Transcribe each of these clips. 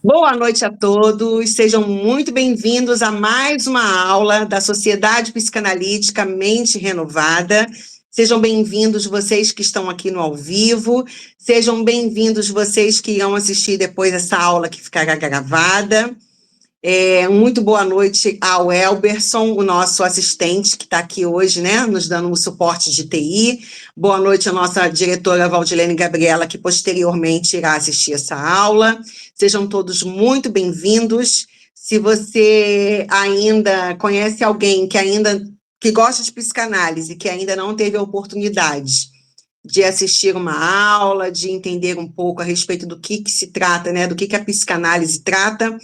Boa noite a todos, sejam muito bem-vindos a mais uma aula da Sociedade Psicanalítica Mente Renovada. Sejam bem-vindos vocês que estão aqui no ao vivo, sejam bem-vindos vocês que irão assistir depois essa aula que ficará gravada. Muito boa noite ao Elberson, o nosso assistente que está aqui hoje, né, nos dando um suporte de TI. Boa noite à nossa diretora Valdilene Gabriela, que posteriormente irá assistir essa aula. Sejam todos muito bem-vindos. Se você ainda conhece alguém que gosta de psicanálise, que ainda não teve a oportunidade de assistir uma aula, de entender um pouco a respeito do que se trata, né, do que a psicanálise trata,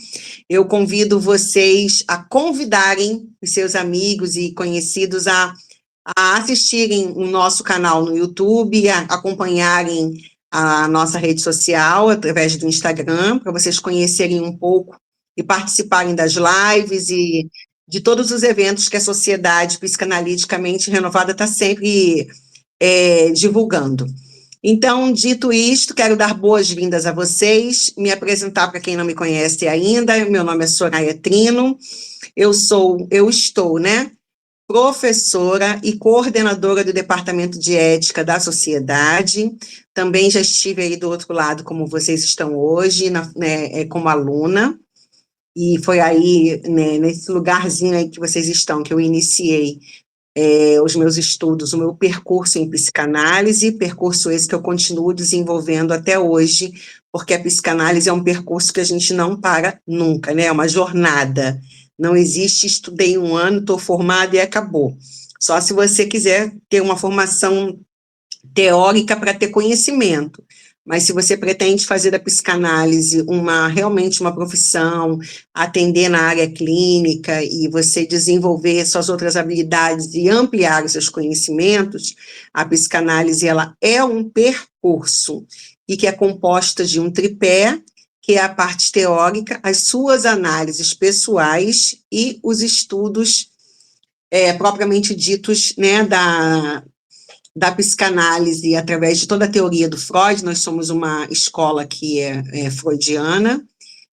eu convido vocês a convidarem os seus amigos e conhecidos a assistirem o nosso canal no YouTube, a acompanharem a nossa rede social através do Instagram, para vocês conhecerem um pouco e participarem das lives e de todos os eventos que a Sociedade Psicanaliticamente Renovada está sempre divulgando. Então, dito isto, quero dar boas-vindas a vocês, me apresentar para quem não me conhece ainda. Meu nome é Soraya Trino, eu estou, né, professora e coordenadora do Departamento de Ética da Sociedade. Também já estive aí do outro lado, como vocês estão hoje, como aluna, e foi aí, né, nesse lugarzinho aí que vocês estão, que eu iniciei os meus estudos, o meu percurso em psicanálise, percurso esse que eu continuo desenvolvendo até hoje, porque a psicanálise é um percurso que a gente não para nunca, né? É uma jornada. Não existe, estudei um ano, estou formada e acabou. Só se você quiser ter uma formação teórica para ter conhecimento. Mas se você pretende fazer da psicanálise realmente uma profissão, atender na área clínica e você desenvolver suas outras habilidades e ampliar os seus conhecimentos, a psicanálise ela é um percurso e que é composta de um tripé, que é a parte teórica, as suas análises pessoais e os estudos propriamente ditos, né, da psicanálise através de toda a teoria do Freud. Nós somos uma escola que é freudiana.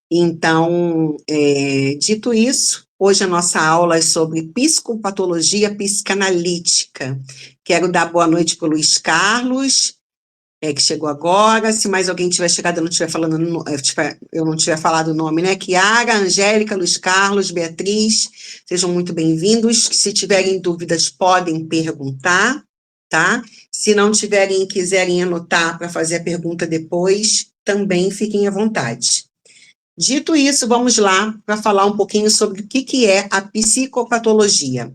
Então, dito isso, hoje a nossa aula é sobre psicopatologia psicanalítica. Quero dar boa noite para o Luiz Carlos, que chegou agora. Se mais alguém tiver chegado, eu não estiver falando, eu não tiver falado o nome, né? Kiara, Angélica, Luiz Carlos, Beatriz, sejam muito bem-vindos. Se tiverem dúvidas, podem perguntar, tá? Se não tiverem e quiserem anotar para fazer a pergunta depois, também fiquem à vontade. Dito isso, vamos lá para falar um pouquinho sobre o que é a psicopatologia.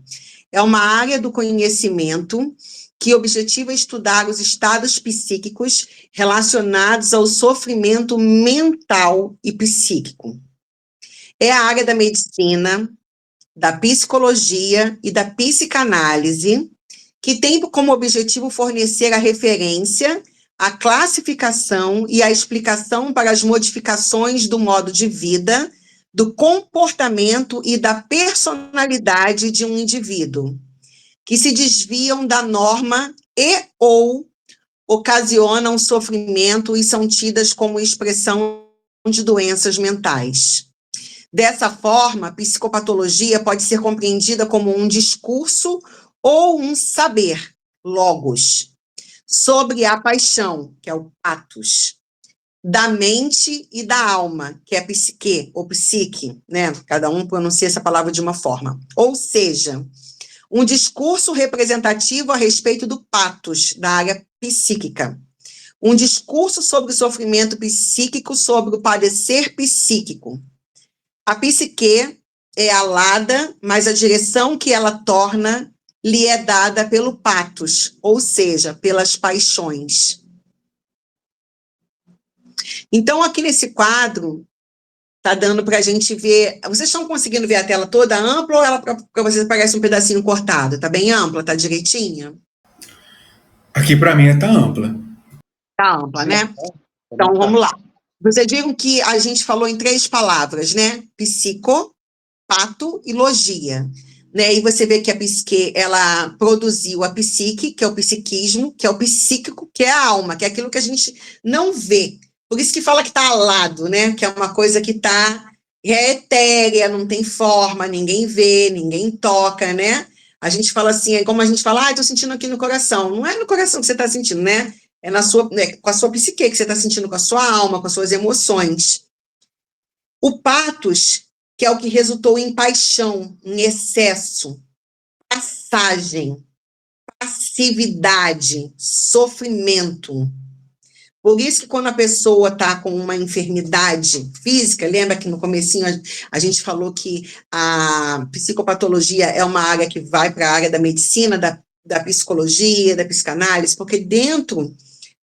É uma área do conhecimento que objetiva estudar os estados psíquicos relacionados ao sofrimento mental e psíquico. É a área da medicina, da psicologia e da psicanálise que tem como objetivo fornecer a referência, a classificação e a explicação para as modificações do modo de vida, do comportamento e da personalidade de um indivíduo, que se desviam da norma ou ocasionam sofrimento e são tidas como expressão de doenças mentais. Dessa forma, a psicopatologia pode ser compreendida como um discurso ou um saber, logos, sobre a paixão, que é o patos, da mente e da alma, que é a psique, ou psique, né? Cada um pronuncia essa palavra de uma forma. Ou seja, um discurso representativo a respeito do patos, da área psíquica. Um discurso sobre o sofrimento psíquico, sobre o padecer psíquico. A psique é alada, mas a direção que ela torna lhe é dada pelo patos, ou seja, pelas paixões. Então, aqui nesse quadro, está dando para a gente ver. Vocês estão conseguindo ver a tela toda ampla ou ela para vocês parece um pedacinho cortado? Está bem ampla? Está direitinha? Aqui para mim está ampla. Está ampla, né? Então, vamos lá. Vocês viram que a gente falou em 3 palavras, né? Psico, pato e logia. né? E você vê que a psique, ela produziu a psique, que é o psiquismo, que é o psíquico, que é a alma, que é aquilo que a gente não vê. Por isso que fala que está alado, né? Que é uma coisa que é etérea, não tem forma, ninguém vê, ninguém toca, né? A gente fala assim, é como a gente fala, estou sentindo aqui no coração. Não é no coração que você está sentindo, né? É na sua, né, com a sua psique que você está sentindo, com a sua alma, com as suas emoções. O patos, que é o que resultou em paixão, em excesso, passagem, passividade, sofrimento. Por isso que quando a pessoa está com uma enfermidade física, lembra que no comecinho a gente falou que a psicopatologia é uma área que vai para a área da medicina, da psicologia, da psicanálise, porque dentro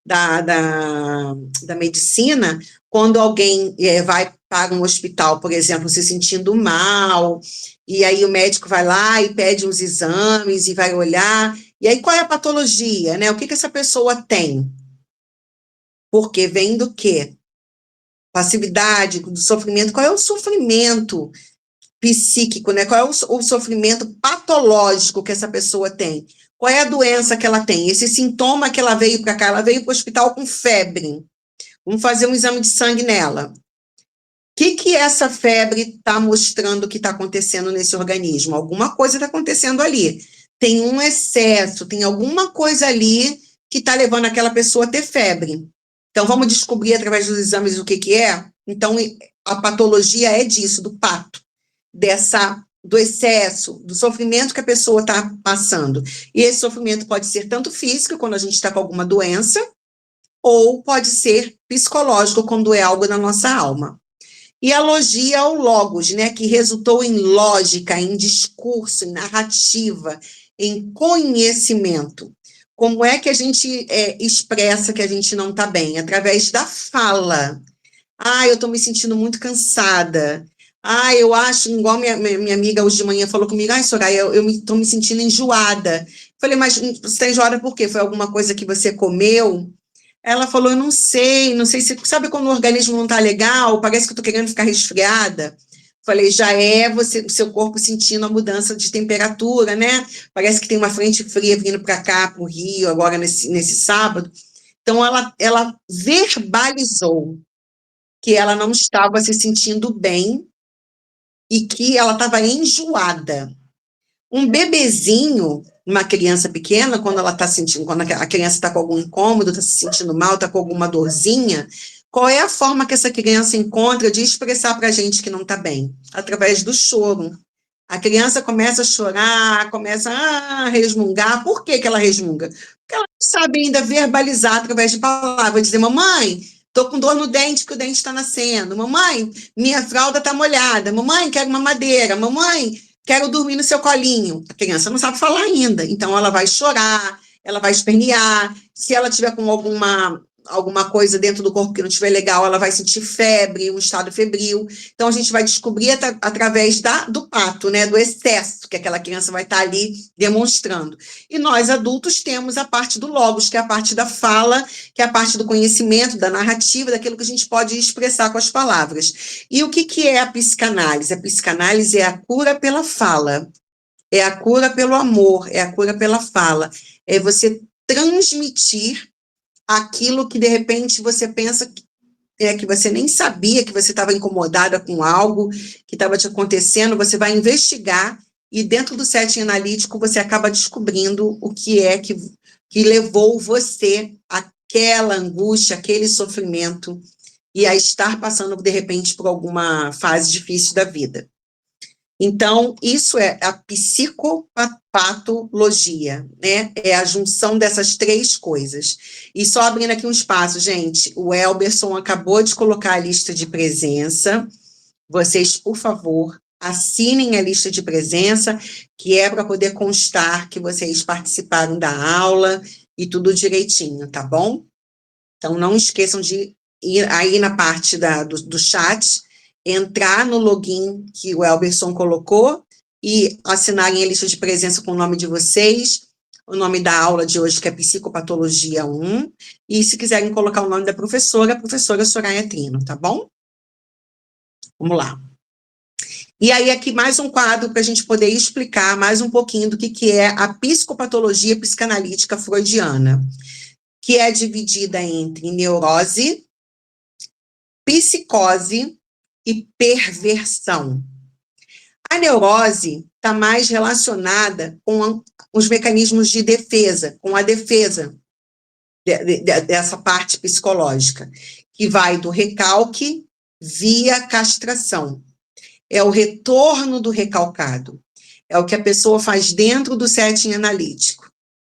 da medicina, quando alguém vai para um hospital, por exemplo, se sentindo mal, e aí o médico vai lá e pede uns exames e vai olhar, e aí qual é a patologia, né? O que essa pessoa tem? Porque vem do quê? Passividade, do sofrimento. Qual é o sofrimento psíquico, né? Qual é o sofrimento patológico que essa pessoa tem? Qual é a doença que ela tem? Esse sintoma que ela veio para cá, ela veio para o hospital com febre. Vamos fazer um exame de sangue nela. O que essa febre está mostrando que está acontecendo nesse organismo? Alguma coisa está acontecendo ali. Tem um excesso, tem alguma coisa ali que está levando aquela pessoa a ter febre. Então, vamos descobrir através dos exames o que é? Então, a patologia é disso, do pato, do excesso, do sofrimento que a pessoa está passando. E esse sofrimento pode ser tanto físico, quando a gente está com alguma doença, ou pode ser psicológico, quando é algo na nossa alma. E a logia é o logos, né, que resultou em lógica, em discurso, em narrativa, em conhecimento. Como é que a gente expressa que a gente não está bem? Através da fala. Eu estou me sentindo muito cansada. Eu acho, igual minha amiga hoje de manhã falou comigo, Soraya, eu estou me sentindo enjoada. Falei, mas você está enjoada por quê? Foi alguma coisa que você comeu? Ela falou, eu não sei se... Sabe quando o organismo não está legal? Parece que eu estou querendo ficar resfriada. Falei, já é você, o seu corpo sentindo a mudança de temperatura, né? Parece que tem uma frente fria vindo para cá, para o Rio, agora nesse sábado. Então, ela verbalizou que ela não estava se sentindo bem e que ela estava enjoada. Um bebezinho, uma criança pequena, quando ela está sentindo, quando a criança está com algum incômodo, está se sentindo mal, está com alguma dorzinha, qual é a forma que essa criança encontra de expressar para a gente que não está bem? Através do choro. A criança começa a chorar, começa a resmungar. Por que ela resmunga? Porque ela não sabe ainda verbalizar através de palavras, dizer, mamãe, estou com dor no dente porque o dente está nascendo. Mamãe, minha fralda está molhada. Mamãe, quero uma madeira. Mamãe, quero dormir no seu colinho. A criança não sabe falar ainda, então ela vai chorar, ela vai espernear. Se ela tiver com alguma coisa dentro do corpo que não estiver legal, ela vai sentir febre, um estado febril. Então, a gente vai descobrir através do pato, né, do excesso que aquela criança vai estar ali demonstrando. E nós, adultos, temos a parte do logos, que é a parte da fala, que é a parte do conhecimento, da narrativa, daquilo que a gente pode expressar com as palavras. E o que é a psicanálise? A psicanálise é a cura pela fala, é a cura pelo amor, é a cura pela fala. É você transmitir aquilo que, de repente, você pensa que você nem sabia que você estava incomodada com algo que estava te acontecendo, você vai investigar e dentro do setting analítico você acaba descobrindo o que é que levou você àquela angústia, aquele sofrimento e a estar passando, de repente, por alguma fase difícil da vida. Então, isso é a psicopatologia, né? É a junção dessas três coisas. E só abrindo aqui um espaço, gente, o Elberson acabou de colocar a lista de presença. Vocês, por favor, assinem a lista de presença, que é para poder constar que vocês participaram da aula e tudo direitinho, tá bom? Então, não esqueçam de ir aí na parte do chat, entrar no login que o Elberson colocou e assinarem a lista de presença com o nome de vocês, o nome da aula de hoje, que é Psicopatologia 1, e se quiserem colocar o nome da professora, a professora Soraya Trino, tá bom? Vamos lá. E aí aqui mais um quadro para a gente poder explicar mais um pouquinho do que é a psicopatologia psicanalítica freudiana, que é dividida entre neurose, psicose e perversão. A neurose está mais relacionada com os mecanismos de defesa, com a defesa dessa parte psicológica, que vai do recalque via castração. É o retorno do recalcado. É o que a pessoa faz dentro do setting analítico.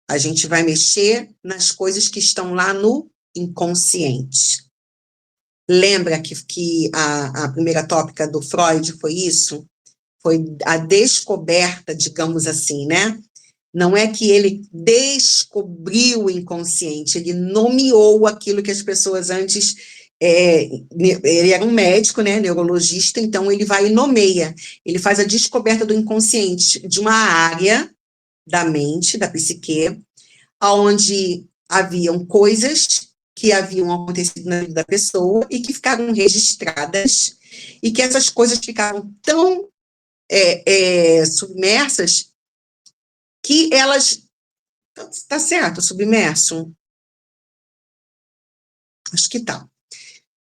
A gente vai mexer nas coisas que estão lá no inconsciente. Lembra que a primeira tópica do Freud foi isso? Foi a descoberta, digamos assim, né? Não é que ele descobriu o inconsciente, ele nomeou aquilo que as pessoas antes... ele era um médico, né, neurologista, então ele vai e nomeia. Ele faz a descoberta do inconsciente, de uma área da mente, da psique, onde haviam coisas que haviam acontecido na vida da pessoa e que ficaram registradas, e que essas coisas ficaram tão submersas que elas... Tá certo, submerso? Acho que tá.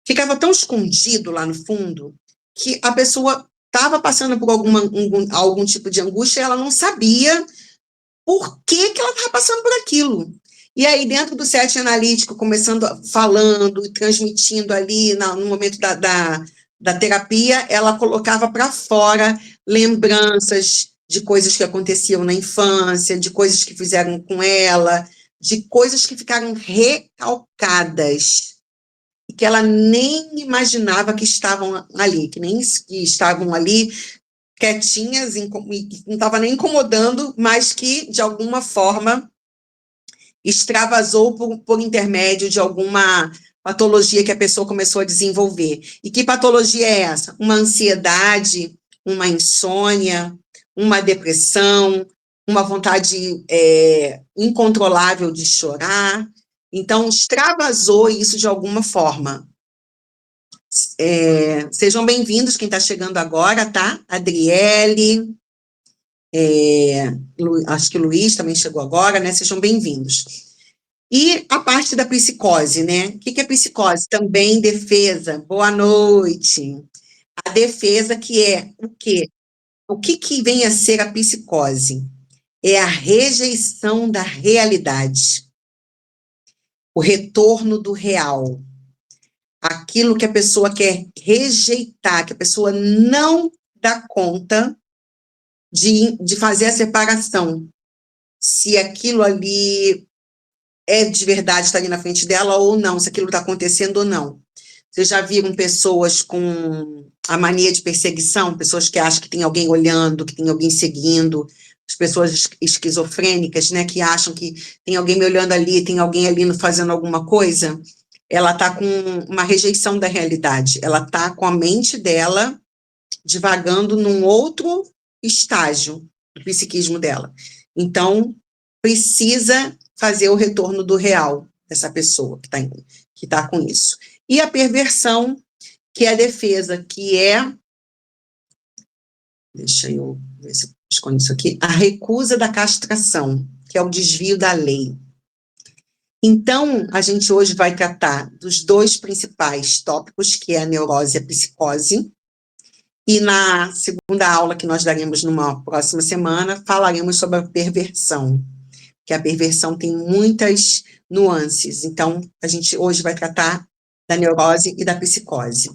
Ficava tão escondido lá no fundo que a pessoa estava passando por algum tipo de angústia e ela não sabia por que ela estava passando por aquilo. E aí, dentro do setting analítico, falando e transmitindo ali no momento da terapia, ela colocava para fora lembranças de coisas que aconteciam na infância, de coisas que fizeram com ela, de coisas que ficaram recalcadas, e que ela nem imaginava que estavam ali, que estavam ali quietinhas, e não estava nem incomodando, mas que, de alguma forma, extravasou por intermédio de alguma patologia que a pessoa começou a desenvolver. E que patologia é essa? Uma ansiedade, uma insônia, uma depressão, uma vontade incontrolável de chorar. Então, extravasou isso de alguma forma. Sejam bem-vindos quem está chegando agora, tá? Adriele, acho que o Luiz também chegou agora, né? Sejam bem-vindos. E a parte da psicose, né? O que é psicose? Também defesa. Boa noite. A defesa que é o quê? O que vem a ser a psicose? É a rejeição da realidade. O retorno do real. Aquilo que a pessoa quer rejeitar, que a pessoa não dá conta de fazer a separação. Se aquilo ali é de verdade, está ali na frente dela ou não, se aquilo está acontecendo ou não. Vocês já viram pessoas com a mania de perseguição, pessoas que acham que tem alguém olhando, que tem alguém seguindo, as pessoas esquizofrênicas, né, que acham que tem alguém me olhando ali, tem alguém ali fazendo alguma coisa? Ela está com uma rejeição da realidade, ela está com a mente dela divagando num outro estágio do psiquismo dela. Então, precisa fazer o retorno do real dessa pessoa que tá com isso. E a perversão, que é a defesa, que é... Deixa eu ver se eu escondo isso aqui. A recusa da castração, que é o desvio da lei. Então, a gente hoje vai tratar dos dois principais tópicos, que é a neurose e a psicose. E na segunda aula, que nós daremos numa próxima semana, falaremos sobre a perversão, que a perversão tem muitas nuances. Então, a gente hoje vai tratar da neurose e da psicose.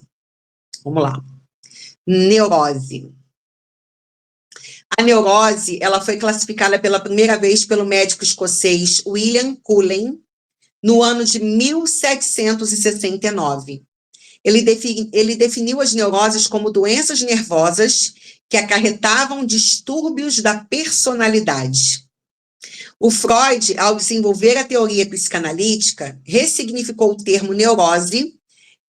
Vamos lá. Neurose. A neurose, ela foi classificada pela primeira vez pelo médico escocês William Cullen, no ano de 1769. Ele definiu as neuroses como doenças nervosas que acarretavam distúrbios da personalidade. O Freud, ao desenvolver a teoria psicanalítica, ressignificou o termo neurose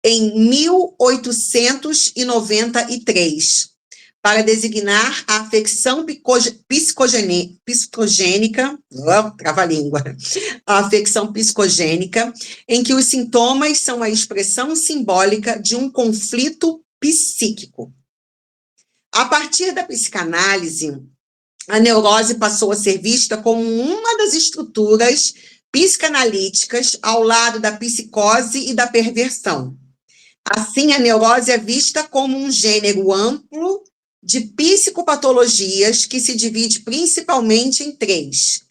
em 1893, para designar a afecção psicogênica, trava-língua, a afecção psicogênica, em que os sintomas são a expressão simbólica de um conflito psíquico. A partir da psicanálise, a neurose passou a ser vista como uma das estruturas psicanalíticas ao lado da psicose e da perversão. Assim, a neurose é vista como um gênero amplo de psicopatologias que se divide principalmente em 3.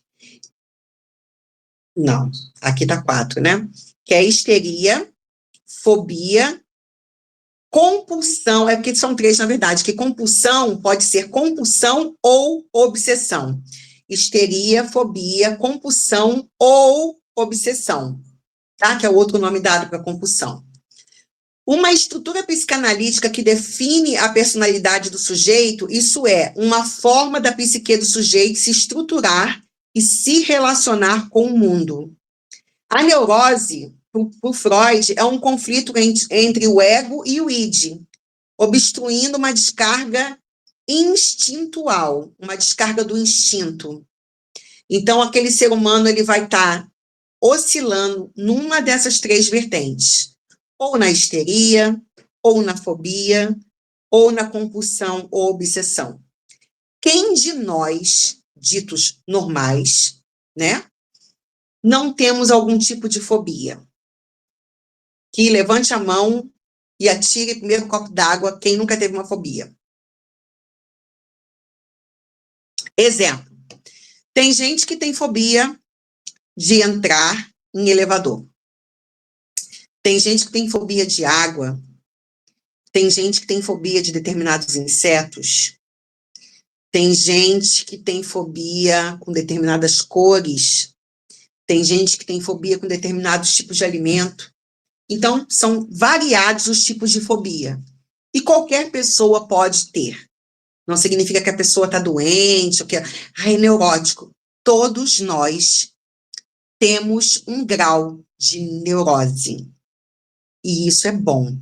Não, aqui está 4, né? Que é histeria, fobia, compulsão, é porque são 3, na verdade, que compulsão pode ser compulsão ou obsessão. Histeria, fobia, compulsão ou obsessão, tá? Que é o outro nome dado para compulsão. Uma estrutura psicanalítica que define a personalidade do sujeito, isso é, uma forma da psique do sujeito se estruturar e se relacionar com o mundo. A neurose, por Freud, é um conflito entre o ego e o id, obstruindo uma descarga instintual, uma descarga do instinto. Então, aquele ser humano ele vai estar oscilando numa dessas 3 vertentes, ou na histeria, ou na fobia, ou na compulsão ou obsessão. Quem de nós, ditos normais, né, não temos algum tipo de fobia? Que levante a mão e atire o primeiro copo d'água quem nunca teve uma fobia. Exemplo, tem gente que tem fobia de entrar em elevador. Tem gente que tem fobia de água. Tem gente que tem fobia de determinados insetos. Tem gente que tem fobia com determinadas cores. Tem gente que tem fobia com determinados tipos de alimento. Então, são variados os tipos de fobia. E qualquer pessoa pode ter. Não significa que a pessoa está doente, ou que é neurótico. Todos nós temos um grau de neurose. E isso é bom.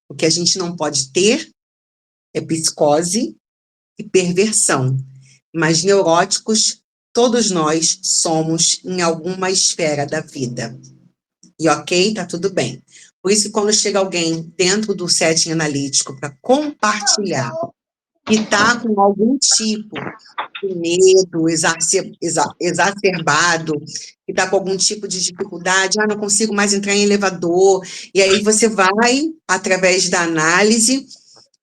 O que a gente não pode ter é psicose e perversão. Mas neuróticos, todos nós somos em alguma esfera da vida. E ok, tá tudo bem. Por isso, quando chega alguém dentro do setting analítico para compartilhar que está com algum tipo de medo exacerbado, que está com algum tipo de dificuldade, não consigo mais entrar em elevador, e aí você vai, através da análise,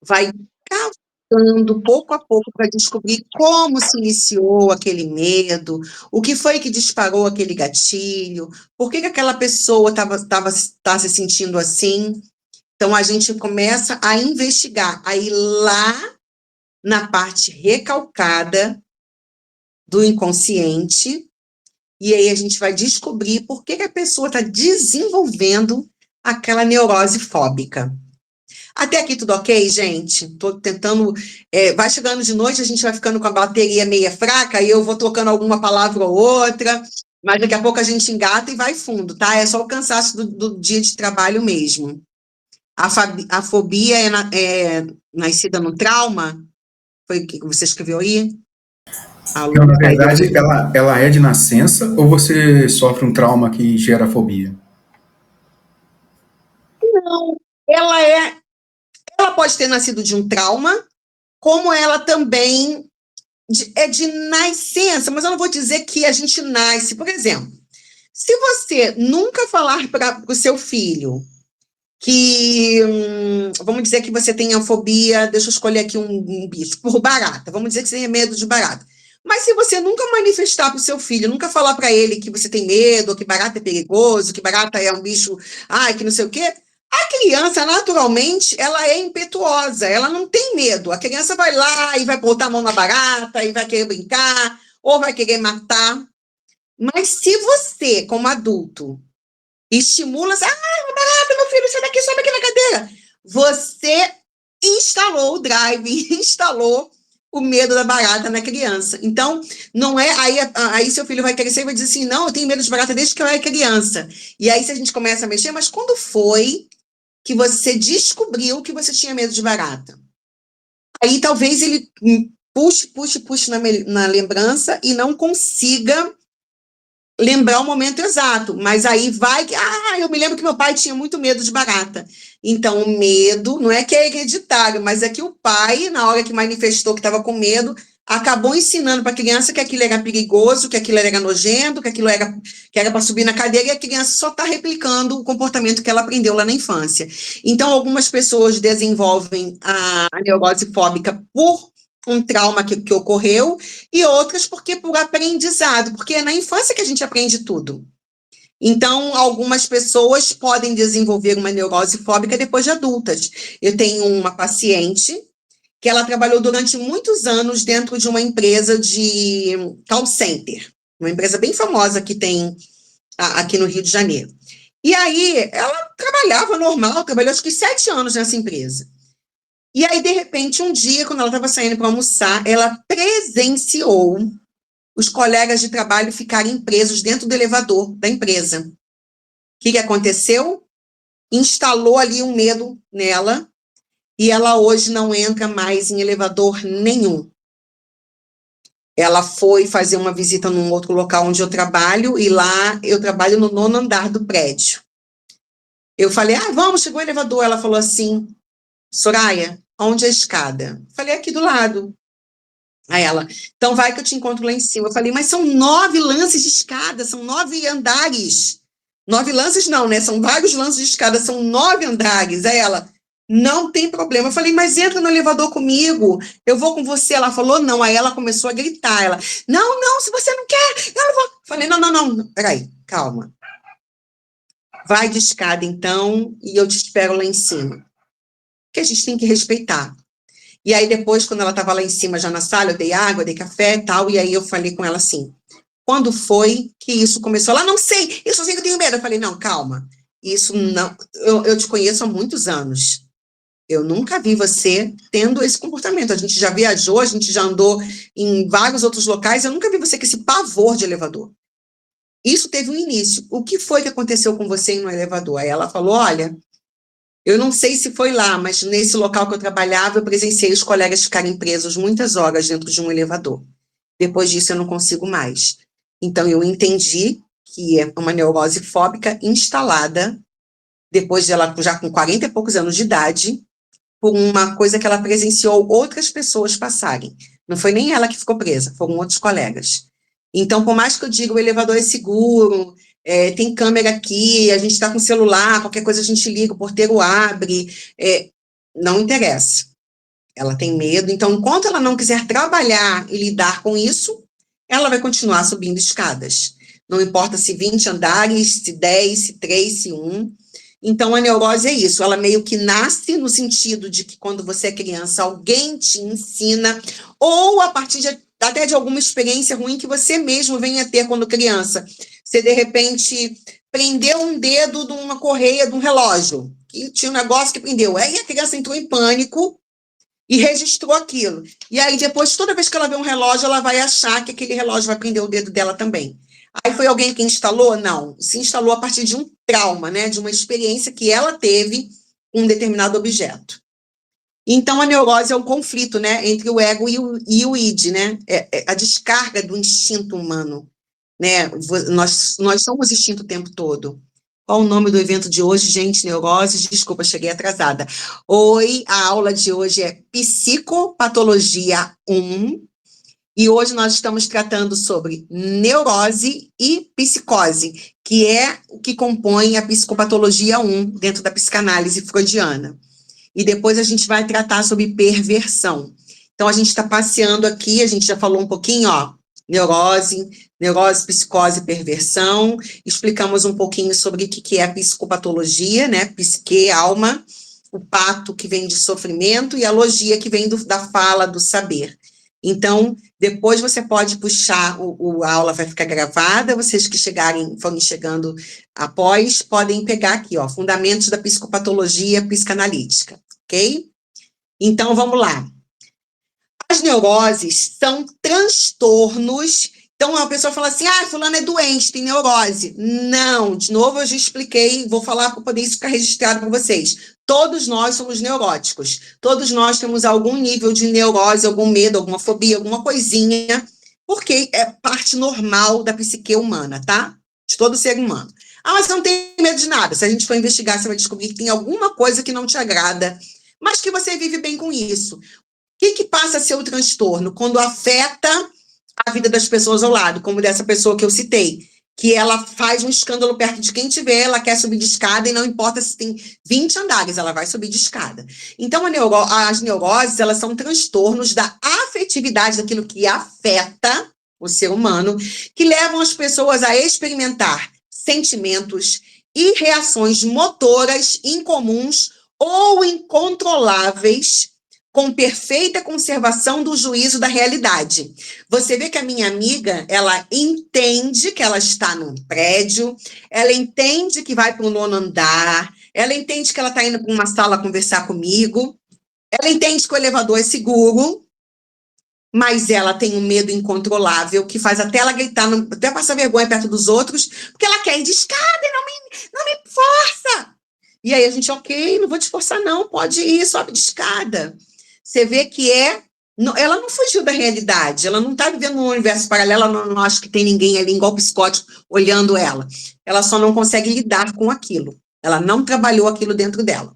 vai cavando pouco a pouco para descobrir como se iniciou aquele medo, o que foi que disparou aquele gatilho, por que aquela pessoa tá se sentindo assim. Então, a gente começa a investigar, aí lá na parte recalcada do inconsciente, e aí a gente vai descobrir por que a pessoa está desenvolvendo aquela neurose fóbica. Até aqui tudo ok, gente? Estou tentando... vai chegando de noite, a gente vai ficando com a bateria meia fraca, e eu vou trocando alguma palavra ou outra, mas daqui a pouco a gente engata e vai fundo, tá? É só o cansaço do dia de trabalho mesmo. A fobia é nascida no trauma? Foi o que você escreveu aí? Então, na verdade, ela é de nascença ou você sofre um trauma que gera fobia? Não, ela pode ter nascido de um trauma, como ela também é de nascença, mas eu não vou dizer que a gente nasce. Por exemplo, se você nunca falar para o seu filho que, vamos dizer que você tenha fobia, deixa eu escolher aqui um bicho, por barata, vamos dizer que você tenha medo de barata. Mas se você nunca manifestar para o seu filho, nunca falar para ele que você tem medo, que barata é perigoso, que barata é um bicho, que não sei o quê, a criança, naturalmente, ela é impetuosa, ela não tem medo. A criança vai lá e vai botar a mão na barata, e vai querer brincar, ou vai querer matar. Mas se você, como adulto, estimula, barata, meu filho, sai daqui, sobe aqui na cadeira. Você instalou o drive, instalou o medo da barata na criança. Então, não é... Aí seu filho vai crescer e vai dizer assim, não, eu tenho medo de barata desde que eu era criança. E aí, se a gente começa a mexer, mas quando foi que você descobriu que você tinha medo de barata? Aí, talvez ele puxe na lembrança e não consiga lembrar o momento exato, mas aí vai que... eu me lembro que meu pai tinha muito medo de barata. Então, o medo, não é que é hereditário, mas é que o pai, na hora que manifestou que estava com medo, acabou ensinando para a criança que aquilo era perigoso, que aquilo era nojento, que aquilo era para subir na cadeira, e a criança só está replicando o comportamento que ela aprendeu lá na infância. Então, algumas pessoas desenvolvem a neurose fóbica por um trauma que ocorreu, e outras porque por aprendizado, porque é na infância que a gente aprende tudo. Então, algumas pessoas podem desenvolver uma neurose fóbica depois de adultas. Eu tenho uma paciente que ela trabalhou durante muitos anos dentro de uma empresa de call center, uma empresa bem famosa que tem aqui no Rio de Janeiro. E aí, ela trabalhava normal, trabalhou acho que 7 anos nessa empresa. E aí, de repente, um dia, quando ela estava saindo para almoçar, ela presenciou os colegas de trabalho ficarem presos dentro do elevador da empresa. O que aconteceu? Instalou ali um medo nela, e ela hoje não entra mais em elevador nenhum. Ela foi fazer uma visita num outro local onde eu trabalho, e lá eu trabalho no 9º andar do prédio. Eu falei, vamos, chegou o elevador. Ela falou assim, Soraya, onde é a escada? Falei, aqui do lado. Aí ela, então vai que eu te encontro lá em cima. Eu falei, mas são 9 lances de escada, são 9 andares. 9 lances não, né? São vários lances de escada, são 9 andares. Aí ela, não tem problema. Eu falei, mas entra no elevador comigo, eu vou com você. Ela falou, não. Aí ela começou a gritar. Ela, não, se você não quer, eu não vou. Eu falei, não, peraí, calma. Vai de escada, então, e eu te espero lá em cima. Porque a gente tem que respeitar. E aí depois, quando ela estava lá em cima, já na sala, eu dei água, dei café e tal, e aí eu falei com ela assim, quando foi que isso começou? Ela, não sei, eu só sei que eu tenho medo. Eu falei, não, calma, isso não, eu te conheço há muitos anos. Eu nunca vi você tendo esse comportamento. A gente já viajou, a gente já andou em vários outros locais, eu nunca vi você com esse pavor de elevador. Isso teve um início. O que foi que aconteceu com você no elevador? Aí ela falou, olha, eu não sei se foi lá, mas nesse local que eu trabalhava, eu presenciei os colegas ficarem presos muitas horas dentro de um elevador. Depois disso, eu não consigo mais. Então, eu entendi que é uma neurose fóbica instalada, depois de ela já com 40 e poucos anos de idade, por uma coisa que ela presenciou outras pessoas passarem. Não foi nem ela que ficou presa, foram outros colegas. Então, por mais que eu diga, o elevador é seguro, tem câmera aqui, a gente está com celular, qualquer coisa a gente liga, o porteiro abre, não interessa. Ela tem medo, então, enquanto ela não quiser trabalhar e lidar com isso, ela vai continuar subindo escadas. Não importa se 20 andares, se 10, se 3, se 1. Então, a neurose é isso, ela meio que nasce no sentido de que quando você é criança, alguém te ensina, ou a partir até de alguma experiência ruim que você mesmo venha a ter quando criança. Você, de repente, prendeu um dedo de uma correia de um relógio, que tinha um negócio que prendeu. Aí a criança entrou em pânico e registrou aquilo. E aí, depois, toda vez que ela vê um relógio, ela vai achar que aquele relógio vai prender o dedo dela também. Aí foi alguém que instalou? Não. Se instalou a partir de um trauma, né? De uma experiência que ela teve com um determinado objeto. Então, a neurose é um conflito, né? Entre o ego e o id, né? É a descarga do instinto humano, né? Nós somos instinto o tempo todo. Qual o nome do evento de hoje, gente? Neuroses, desculpa, cheguei atrasada. Oi, a aula de hoje é Psicopatologia 1, e hoje nós estamos tratando sobre neurose e psicose, que é o que compõe a psicopatologia 1 dentro da psicanálise freudiana. E depois a gente vai tratar sobre perversão. Então, a gente está passeando aqui, a gente já falou um pouquinho, neurose, psicose, perversão, explicamos um pouquinho sobre o que é a psicopatologia, né, psique, alma, o pato que vem de sofrimento e a logia que vem da fala, do saber. Então, depois você pode puxar, a aula vai ficar gravada, vocês que forem chegando após, podem pegar aqui, Fundamentos da Psicopatologia Psicanalítica, ok? Então, vamos lá. As neuroses são transtornos. Então, a pessoa fala assim, fulano é doente, tem neurose. Não, de novo eu já expliquei, vou falar para poder isso ficar registrado para vocês. Todos nós somos neuróticos. Todos nós temos algum nível de neurose, algum medo, alguma fobia, alguma coisinha porque é parte normal da psique humana, tá? De todo ser humano. Ah, mas você não tem medo de nada. Se a gente for investigar, você vai descobrir que tem alguma coisa que não te agrada, mas que você vive bem com isso. O que passa a ser o transtorno? Quando afeta a vida das pessoas ao lado, como dessa pessoa que eu citei, que ela faz um escândalo perto de quem tiver, ela quer subir de escada e não importa se tem 20 andares, ela vai subir de escada. Então, as neuroses, elas são transtornos da afetividade, daquilo que afeta o ser humano, que levam as pessoas a experimentar sentimentos e reações motoras incomuns ou incontroláveis, com perfeita conservação do juízo da realidade. Você vê que a minha amiga, ela entende que ela está num prédio, ela entende que vai para o 9º andar, ela entende que ela está indo para uma sala conversar comigo, ela entende que o elevador é seguro, mas ela tem um medo incontrolável que faz até ela gritar, até passar vergonha perto dos outros, porque ela quer ir de escada e não me força. E aí a gente, ok, não vou te forçar não, pode ir, sobe de escada. Você vê que ela não fugiu da realidade, ela não está vivendo num universo paralelo, ela não acha que tem ninguém ali em golpe psicótico olhando ela. Ela só não consegue lidar com aquilo. Ela não trabalhou aquilo dentro dela.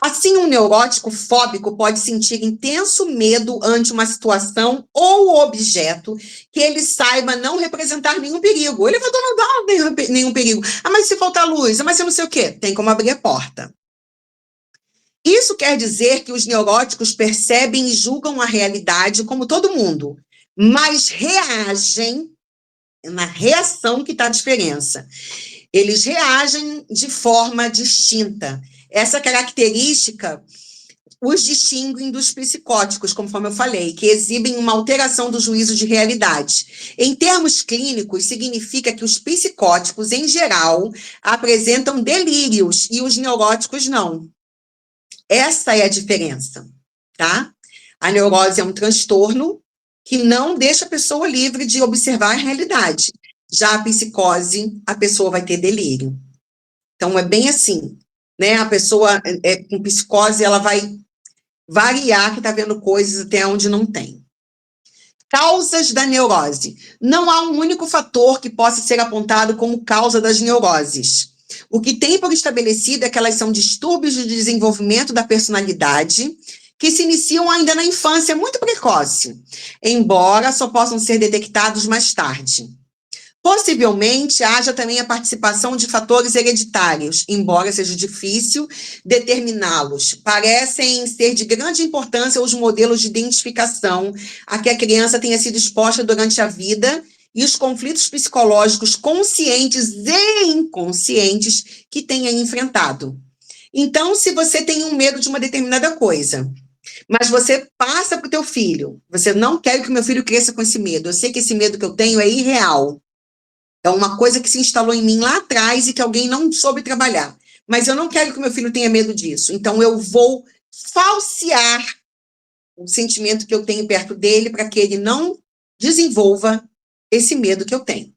Assim, um neurótico fóbico pode sentir intenso medo ante uma situação ou objeto que ele saiba não representar nenhum perigo. O elevador não dá nenhum perigo. Ah, mas se faltar luz? Ah, mas se não sei o quê? Tem como abrir a porta. Isso quer dizer que os neuróticos percebem e julgam a realidade como todo mundo, mas reagem, na reação que está a diferença. Eles reagem de forma distinta. Essa característica os distinguem dos psicóticos, conforme eu falei, que exibem uma alteração do juízo de realidade. Em termos clínicos, significa que os psicóticos, em geral, apresentam delírios e os neuróticos não. Essa é a diferença, tá? A neurose é um transtorno que não deixa a pessoa livre de observar a realidade. Já a psicose, a pessoa vai ter delírio. Então, é bem assim, né? A pessoa com psicose, ela vai variar, que está vendo coisas até onde não tem. Causas da neurose. Não há um único fator que possa ser apontado como causa das neuroses. O que tem por estabelecido é que elas são distúrbios de desenvolvimento da personalidade que se iniciam ainda na infância muito precoce, embora só possam ser detectados mais tarde. Possivelmente, haja também a participação de fatores hereditários, embora seja difícil determiná-los. Parecem ser de grande importância os modelos de identificação a que a criança tenha sido exposta durante a vida e os conflitos psicológicos conscientes e inconscientes que tenha enfrentado. Então, se você tem um medo de uma determinada coisa, mas você passa para o teu filho, você não quer que o meu filho cresça com esse medo, eu sei que esse medo que eu tenho é irreal, é uma coisa que se instalou em mim lá atrás e que alguém não soube trabalhar. Mas eu não quero que meu filho tenha medo disso. Então, eu vou falsear o sentimento que eu tenho perto dele para que ele não desenvolva esse medo que eu tenho.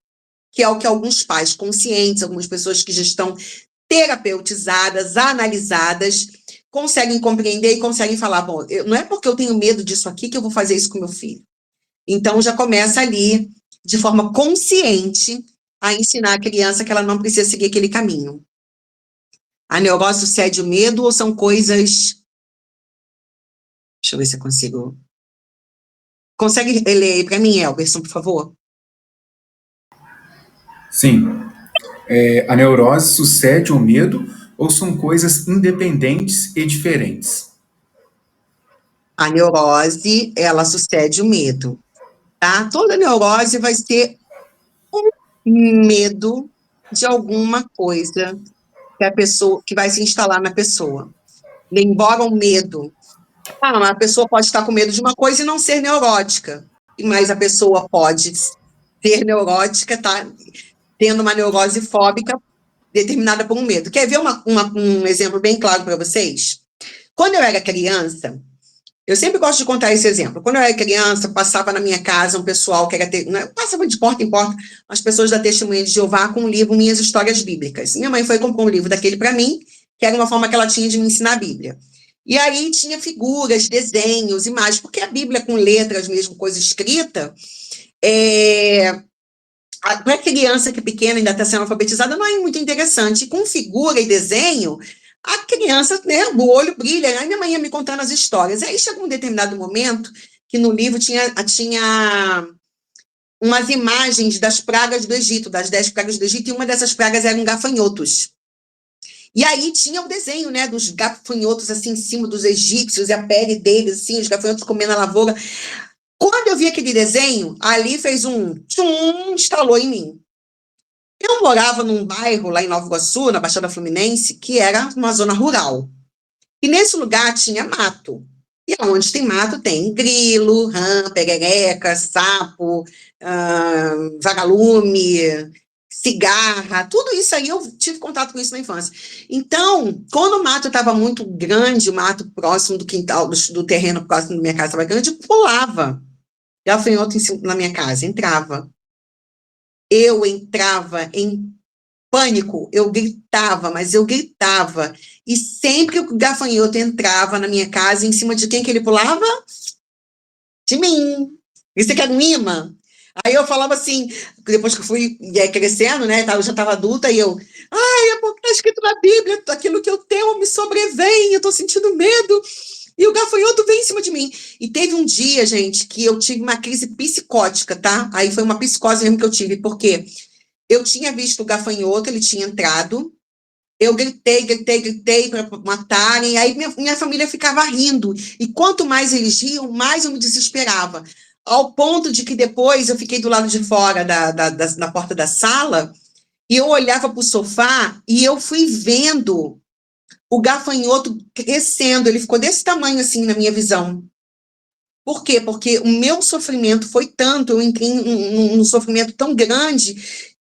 Que é o que alguns pais conscientes, algumas pessoas que já estão terapeutizadas, analisadas, conseguem compreender e conseguem falar, bom, não é porque eu tenho medo disso aqui que eu vou fazer isso com meu filho. Então, já começa ali, de forma consciente, a ensinar a criança que ela não precisa seguir aquele caminho. A neurose sucede o medo ou são coisas... Deixa eu ver se eu consigo... Consegue ler aí para mim, Elberson, por favor? Sim. A neurose sucede o medo ou são coisas independentes e diferentes? A neurose, ela sucede o medo, tá? Toda neurose vai ser um medo de alguma coisa que vai se instalar na pessoa. Embora o medo... a pessoa pode estar com medo de uma coisa e não ser neurótica, mas a pessoa pode ser neurótica, tá tendo uma neurose fóbica determinada por um medo. Quer ver um exemplo bem claro para vocês? Quando eu era criança, eu sempre gosto de contar esse exemplo. Quando eu era criança, passava na minha casa um pessoal que era... passava de porta em porta, as pessoas da Testemunha de Jeová com um livro, Minhas Histórias Bíblicas. Minha mãe foi e comprou um livro daquele para mim, que era uma forma que ela tinha de me ensinar a Bíblia. E aí tinha figuras, desenhos, imagens, porque a Bíblia com letras mesmo, coisa escrita, Para a criança que é pequena, ainda está sendo alfabetizada, não é muito interessante. Com figura e desenho, a criança, né, o olho brilha. Aí minha mãe ia me contando as histórias. Aí chegou um determinado momento que no livro tinha umas imagens das pragas do Egito, das 10 pragas do Egito, e uma dessas pragas eram gafanhotos. E aí tinha o desenho, né, dos gafanhotos assim em cima dos egípcios, e a pele deles, assim, os gafanhotos comendo a lavoura. Quando eu vi aquele desenho, ali fez um tchum, instalou em mim. Eu morava num bairro lá em Nova Iguaçu, na Baixada Fluminense, que era uma zona rural. E nesse lugar tinha mato. E onde tem mato tem grilo, rã, perereca, sapo, vagalume, cigarra, tudo isso aí eu tive contato com isso na infância. Então, quando o mato estava muito grande, o mato próximo do quintal, do terreno próximo da minha casa estava grande, eu pulava. Gafanhoto na minha casa, entrava. Eu entrava em pânico, eu gritava, mas eu gritava. E sempre que o gafanhoto entrava na minha casa, em cima de quem que ele pulava? De mim. Isso que era um imã. Aí eu falava assim, depois que eu fui crescendo, né, eu já estava adulta, e é porque está escrito na Bíblia, aquilo que eu temo me sobrevém, eu estou sentindo medo, e o gafanhoto veio em cima de mim. E teve um dia, gente, que eu tive uma crise psicótica, tá? Aí foi uma psicose mesmo que eu tive, porque eu tinha visto o gafanhoto, ele tinha entrado, eu gritei para matarem, aí minha família ficava rindo, e quanto mais eles riam, mais eu me desesperava, ao ponto de que depois eu fiquei do lado de fora na porta da sala, e eu olhava para o sofá, e eu fui vendo o gafanhoto crescendo, ele ficou desse tamanho assim na minha visão. Por quê? Porque o meu sofrimento foi tanto, eu entrei num sofrimento tão grande,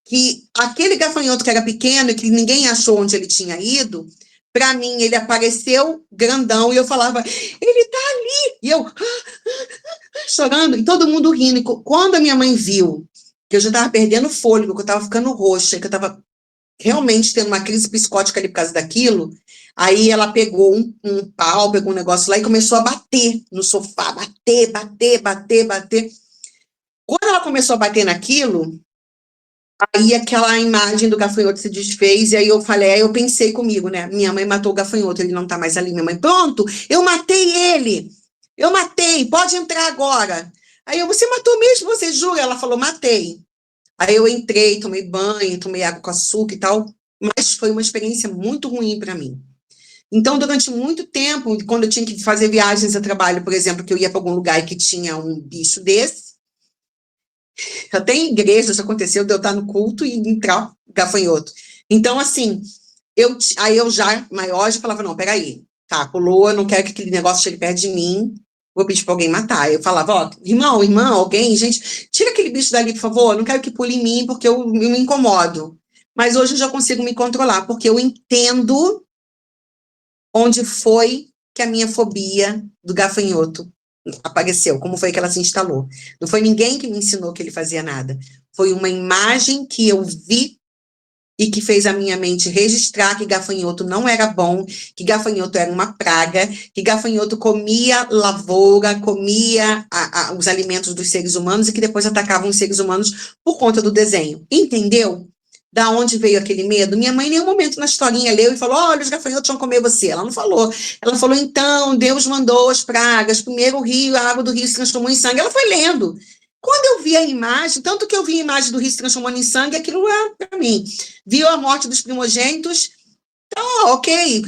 que aquele gafanhoto que era pequeno, que ninguém achou onde ele tinha ido, para mim ele apareceu grandão, e eu falava, ele está ali! E eu chorando, e todo mundo rindo. E quando a minha mãe viu que eu já estava perdendo fôlego, que eu estava ficando roxa, que eu estava realmente tendo uma crise psicótica ali por causa daquilo, aí ela pegou um pau, pegou um negócio lá e começou a bater no sofá, bater. Quando ela começou a bater naquilo, aí aquela imagem do gafanhoto se desfez, e aí eu pensei comigo, né, minha mãe matou o gafanhoto, ele não tá mais ali, minha mãe, pronto, eu matei ele, pode entrar agora. Aí você matou mesmo, você jura? Ela falou, matei. Aí eu entrei, tomei banho, tomei água com açúcar e tal, mas foi uma experiência muito ruim para mim. Então, durante muito tempo, quando eu tinha que fazer viagens a trabalho, por exemplo, que eu ia para algum lugar e que tinha um bicho desse, até em igreja já aconteceu de eu estar no culto e entrar gafanhoto. Então, assim, aí eu já, maior, já falava, não, peraí, tá, pulou, eu não quero que aquele negócio chegue perto de mim, vou pedir para alguém matar. Eu falava, ó, irmão, irmã, alguém, gente, tira aquele bicho dali, por favor, eu não quero que pule em mim, porque eu me incomodo. Mas hoje eu já consigo me controlar, porque eu entendo onde foi que a minha fobia do gafanhoto apareceu, como foi que ela se instalou. Não foi ninguém que me ensinou que ele fazia nada. Foi uma imagem que eu vi e que fez a minha mente registrar que gafanhoto não era bom, que gafanhoto era uma praga, que gafanhoto comia lavoura, comia os alimentos dos seres humanos e que depois atacavam os seres humanos por conta do desenho. Entendeu? Da onde veio aquele medo? Minha mãe, em nenhum momento na historinha, leu e falou: olha, os gafanhotos vão comer você. Ela não falou. Ela falou: então, Deus mandou as pragas. Primeiro o rio, a água do rio se transformou em sangue. Ela foi lendo. Quando eu vi a imagem, tanto que eu vi a imagem do rio se transformando em sangue, aquilo era para mim. Viu a morte dos primogênitos? Então, ok,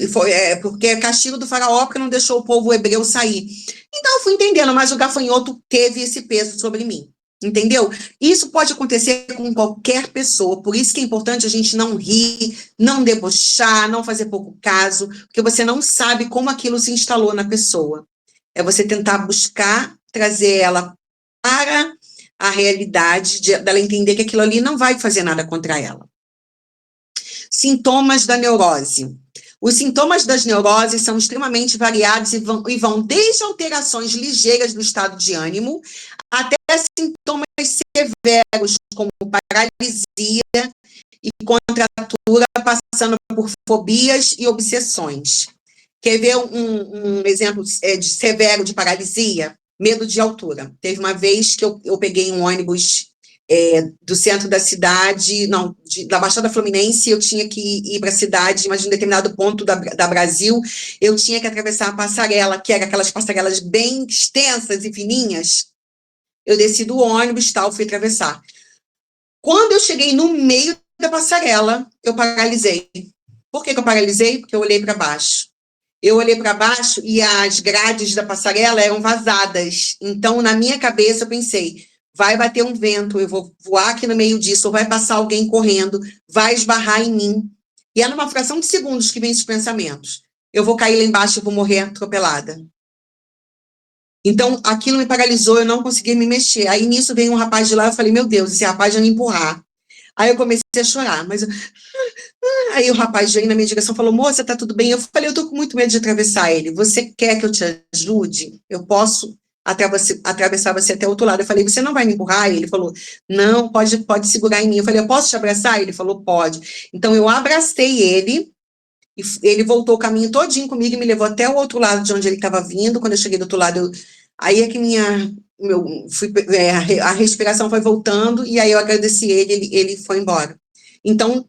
porque é castigo do faraó, porque não deixou o povo hebreu sair. Então, eu fui entendendo, mas o gafanhoto teve esse peso sobre mim. Entendeu? Isso pode acontecer com qualquer pessoa, por isso que é importante a gente não rir, não debochar, não fazer pouco caso, porque você não sabe como aquilo se instalou na pessoa. É você tentar buscar trazer ela para a realidade, dela entender que aquilo ali não vai fazer nada contra ela. Sintomas da neurose. Os sintomas das neuroses são extremamente variados e vão desde alterações ligeiras do estado de ânimo até sintomas severos, como paralisia e contratura, passando por fobias e obsessões. Quer ver um exemplo severo de paralisia? medo de altura. Teve uma vez que eu peguei um ônibus do centro da cidade, não, da Baixada Fluminense, eu tinha que ir para a cidade, mas em um determinado ponto da Brasil, eu tinha que atravessar a passarela, que era aquelas passarelas bem extensas e fininhas. Eu desci do ônibus, tal, fui atravessar. Quando eu cheguei no meio da passarela, eu paralisei. Por que eu paralisei? Porque eu olhei para baixo. Eu olhei para baixo e as grades da passarela eram vazadas. Então, na minha cabeça, eu pensei, vai bater um vento, eu vou voar aqui no meio disso, ou vai passar alguém correndo, vai esbarrar em mim. E é numa fração de segundos que vem esses pensamentos. Eu vou cair lá embaixo, eu vou morrer atropelada. Então, aquilo me paralisou, eu não conseguia me mexer. Aí, nisso, veio um rapaz de lá, eu falei, meu Deus, esse rapaz vai me empurrar. Aí eu comecei a chorar, mas... Aí o rapaz veio na minha direção e falou, moça, tá tudo bem? Eu falei, eu tô com muito medo de atravessar ele. Você quer que eu te ajude? Eu posso atravessar você até o outro lado. Eu falei, você não vai me empurrar? E ele falou, não, pode segurar em mim. Eu falei, eu posso te abraçar? Ele falou, pode. Então eu abracei ele, e ele voltou o caminho todinho comigo e me levou até o outro lado de onde ele estava vindo. Quando eu cheguei do outro lado, aí é que a respiração foi voltando, e aí eu agradeci ele foi embora. Então,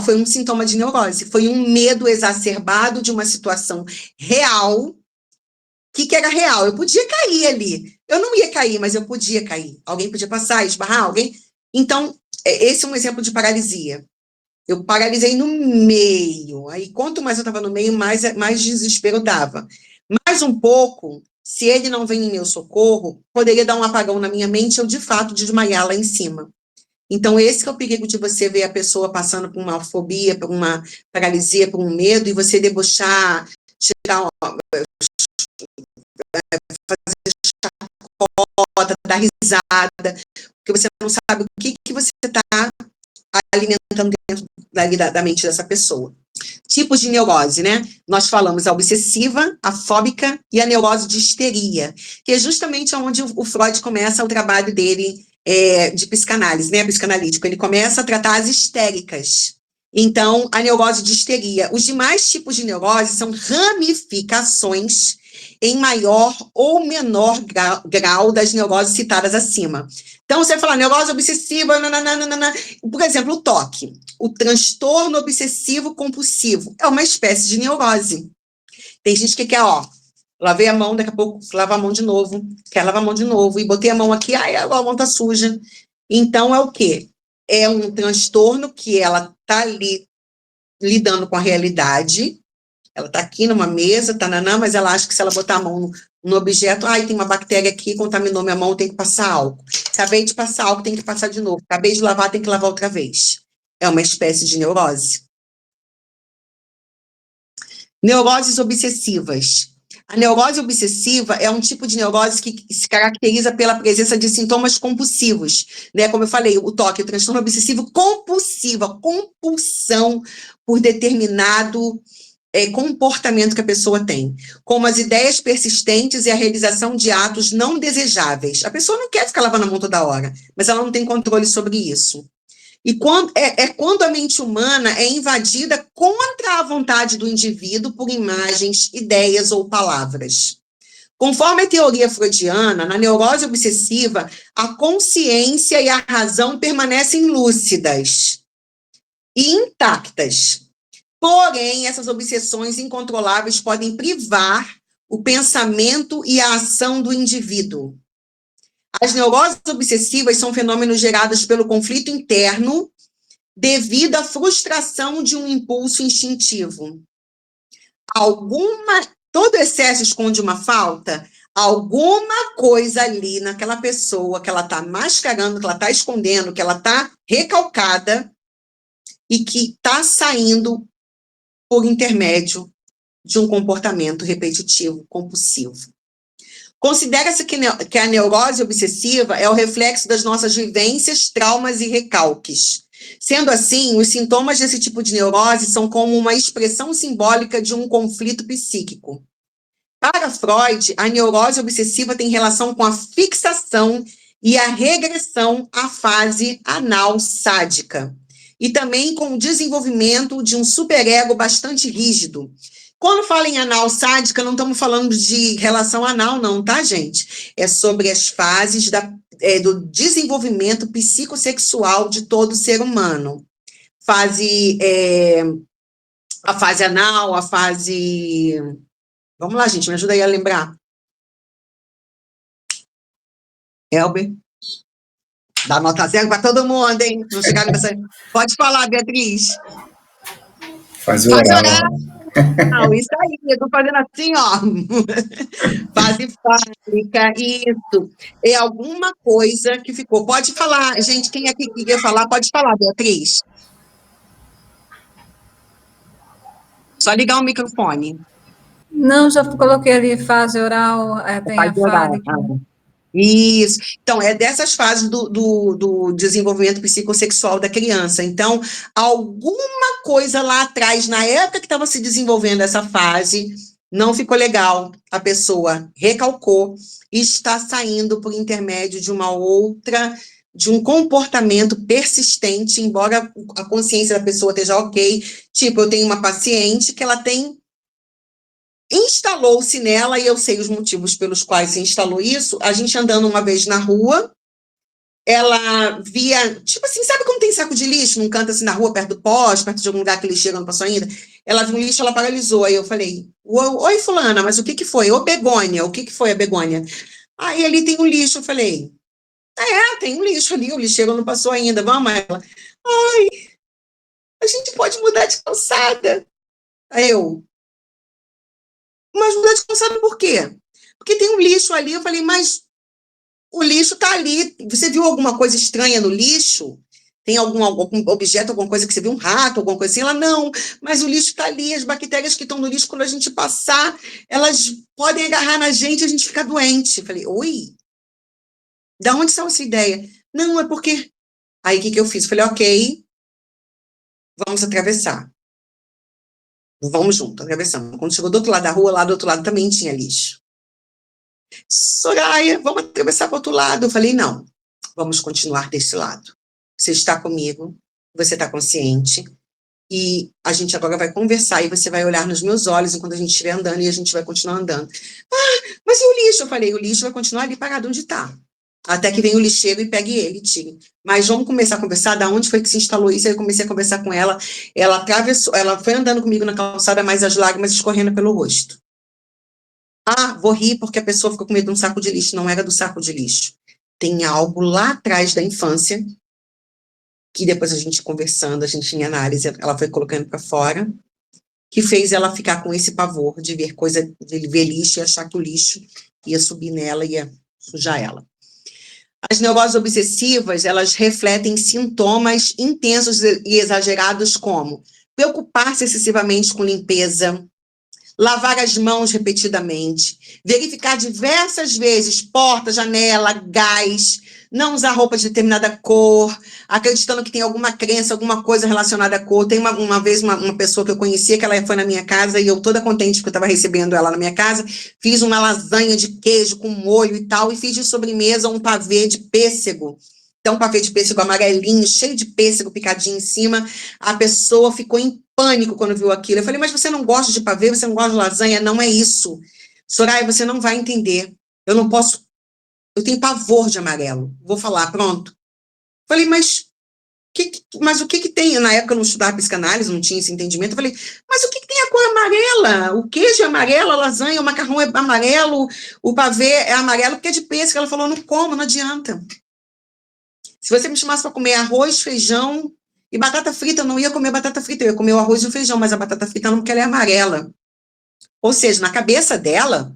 foi um sintoma de neurose, foi um medo exacerbado de uma situação real. O que era real? Eu podia cair ali. Eu não ia cair, mas eu podia cair. Alguém podia passar, esbarrar, alguém. Então, esse é um exemplo de paralisia. Eu paralisei no meio. Aí, quanto mais eu estava no meio, mais desespero dava. Mais um pouco, se ele não vem em meu socorro, poderia dar um apagão na minha mente, eu de fato desmaiar lá em cima. Então, esse que é o perigo de você ver a pessoa passando por uma fobia, por uma paralisia, por um medo, e você debochar, tirar, fazer chacota, dar risada, porque você não sabe o que você está alimentando dentro da mente dessa pessoa. Tipos de neurose, né? Nós falamos a obsessiva, a fóbica e a neurose de histeria, que é justamente onde o Freud começa o trabalho dele de psicanálise, né? Psicanalítico. Ele começa a tratar as histéricas. Então, a neurose de histeria. Os demais tipos de neurose são ramificações em maior ou menor grau das neuroses citadas acima. Então, você vai falar neurose obsessiva, nananana. Por exemplo, o toque. O transtorno obsessivo compulsivo é uma espécie de neurose. Tem gente que quer, lavei a mão, daqui a pouco lava a mão de novo, quer lavar a mão de novo, e botei a mão aqui, agora a mão tá suja. Então, é o quê? É um transtorno que ela tá ali lidando com a realidade, ela tá aqui numa mesa, mas ela acha que se ela botar a mão no objeto, tem uma bactéria aqui, contaminou minha mão, tem que passar álcool. Acabei de passar álcool, tem que passar de novo. Acabei de lavar, tem que lavar outra vez. É uma espécie de neurose. Neuroses obsessivas. A neurose obsessiva é um tipo de neurose que se caracteriza pela presença de sintomas compulsivos, né? Como eu falei, o toque, o transtorno obsessivo compulsivo, a compulsão por determinado comportamento que a pessoa tem, como as ideias persistentes e a realização de atos não desejáveis. A pessoa não quer ficar lavando a mão toda hora, mas ela não tem controle sobre isso. E quando a mente humana é invadida contra a vontade do indivíduo por imagens, ideias ou palavras. Conforme a teoria freudiana, na neurose obsessiva, a consciência e a razão permanecem lúcidas e intactas. Porém, essas obsessões incontroláveis podem privar o pensamento e a ação do indivíduo. As neuroses obsessivas são fenômenos gerados pelo conflito interno devido à frustração de um impulso instintivo. Todo excesso esconde uma falta, alguma coisa ali naquela pessoa que ela está mascarando, que ela está escondendo, que ela está recalcada e que está saindo por intermédio de um comportamento repetitivo, compulsivo. Considera-se que a neurose obsessiva é o reflexo das nossas vivências, traumas e recalques. Sendo assim, os sintomas desse tipo de neurose são como uma expressão simbólica de um conflito psíquico. Para Freud, a neurose obsessiva tem relação com a fixação e a regressão à fase anal sádica, e também com o desenvolvimento de um superego bastante rígido, Quando fala em anal sádica, não estamos falando de relação anal, não, tá, gente? É sobre as fases do desenvolvimento psicossexual de todo ser humano. A fase anal, a fase... Vamos lá, gente, me ajuda aí a lembrar. Elber? Dá nota 0 para todo mundo, hein? Não chegar nessa... Pode falar, Beatriz. Fase Fase oral. oral. Isso aí, eu tô fazendo assim, ó. Fase fálica, isso. É alguma coisa que ficou. Pode falar, gente, quem aqui queria falar, pode falar, Beatriz. Só ligar o microfone. Não, já coloquei ali fase oral, tem Fase a fálica. Isso. Então, é dessas fases do desenvolvimento psicossexual da criança. Então, alguma coisa lá atrás, na época que estava se desenvolvendo essa fase, não ficou legal. A pessoa recalcou e está saindo por intermédio de um comportamento persistente, embora a consciência da pessoa esteja ok. Tipo, eu tenho uma paciente que ela instalou-se nela, e eu sei os motivos pelos quais se instalou isso. A gente andando uma vez na rua, ela via, tipo assim, sabe como tem saco de lixo num canto assim na rua, perto do poste, perto de algum lugar que lixeira não passou ainda? Ela viu um lixo, ela paralisou. Aí eu falei, oi, fulana, mas o que foi? Ô, Begônia, o que foi a Begônia? Aí ali tem um lixo. Eu falei, tem um lixo ali, o lixeiro não passou ainda, vamos? Ela, ai, a gente pode mudar de calçada. Aí eu, mas mudar de calçada por quê? Porque tem um lixo ali. Eu falei, mas o lixo está ali. Você viu alguma coisa estranha no lixo? Tem algum objeto, alguma coisa que você viu, um rato, alguma coisa assim? Ela, não, mas o lixo está ali. As bactérias que estão no lixo, quando a gente passar, elas podem agarrar na gente e a gente fica doente. Eu falei, oi? Da onde saiu essa ideia? Não, é porque... Aí, o que eu fiz? Eu falei, ok, vamos atravessar. Vamos junto, atravessamos. Quando chegou do outro lado da rua, lá do outro lado também tinha lixo. Soraya, vamos atravessar para o outro lado. Eu falei, não, vamos continuar desse lado. Você está comigo, você está consciente, e a gente agora vai conversar, e você vai olhar nos meus olhos enquanto a gente estiver andando, e a gente vai continuar andando. Mas e o lixo? Eu falei, o lixo vai continuar ali parado onde está. Até que venha o lixeiro e pegue ele, tire. Mas vamos começar a conversar, da onde foi que se instalou isso? Aí eu comecei a conversar com ela, ela atravessou, ela foi andando comigo na calçada, mas as lágrimas escorrendo pelo rosto. Vou rir porque a pessoa ficou com medo de um saco de lixo. Não era do saco de lixo. Tem algo lá atrás da infância, que depois a gente conversando, a gente em análise, ela foi colocando para fora, que fez ela ficar com esse pavor de ver coisa, de ver lixo e achar que o lixo ia subir nela e ia sujar ela. As neuroses obsessivas, elas refletem sintomas intensos e exagerados como preocupar-se excessivamente com limpeza, lavar as mãos repetidamente, verificar diversas vezes porta, janela, gás, não usar roupa de determinada cor, acreditando que tem alguma crença, alguma coisa relacionada à cor. Tem uma vez uma pessoa que eu conhecia, que ela foi na minha casa, e eu toda contente porque eu estava recebendo ela na minha casa, fiz uma lasanha de queijo com molho e tal, e fiz de sobremesa um pavê de pêssego. Então, um pavê de pêssego amarelinho, cheio de pêssego picadinho em cima. A pessoa ficou em pânico quando viu aquilo. Eu falei, mas você não gosta de pavê, você não gosta de lasanha? Não é isso. Soraya, você não vai entender. Eu não posso... Eu tenho pavor de amarelo. Vou falar, pronto. Falei, mas o que tem? Na época eu não estudava psicanálise, não tinha esse entendimento. Eu falei, mas o que tem a cor amarela? O queijo é amarelo, a lasanha, o macarrão é amarelo, o pavê é amarelo porque é de pêssego. Ela falou, não como, não adianta. Se você me chamasse para comer arroz, feijão e batata frita, eu não ia comer batata frita, eu ia comer o arroz e o feijão, mas a batata frita não, porque ela é amarela. Ou seja, na cabeça dela,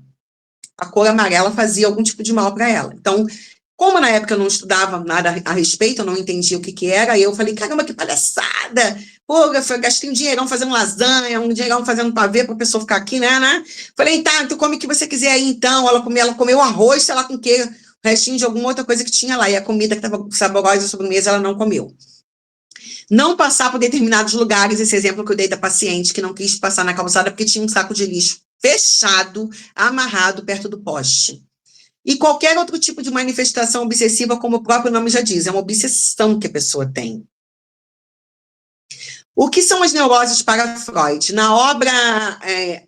a cor amarela fazia algum tipo de mal para ela. Então, como na época eu não estudava nada a respeito, eu não entendia o que era, aí eu falei, caramba, que palhaçada! Pô, eu gastei um dinheirão fazendo lasanha, um dinheirão fazendo pavê para a pessoa ficar aqui, né? Falei, tá, tu come o que você quiser aí, então. Ela comeu arroz, sei lá com o quê, o restinho de alguma outra coisa que tinha lá, e a comida que estava saborosa, a sobremesa, ela não comeu. Não passar por determinados lugares, esse exemplo que eu dei da paciente, que não quis passar na calçada porque tinha um saco de lixo fechado, amarrado perto do poste. E qualquer outro tipo de manifestação obsessiva, como o próprio nome já diz, é uma obsessão que a pessoa tem. O que são as neuroses para Freud? Na obra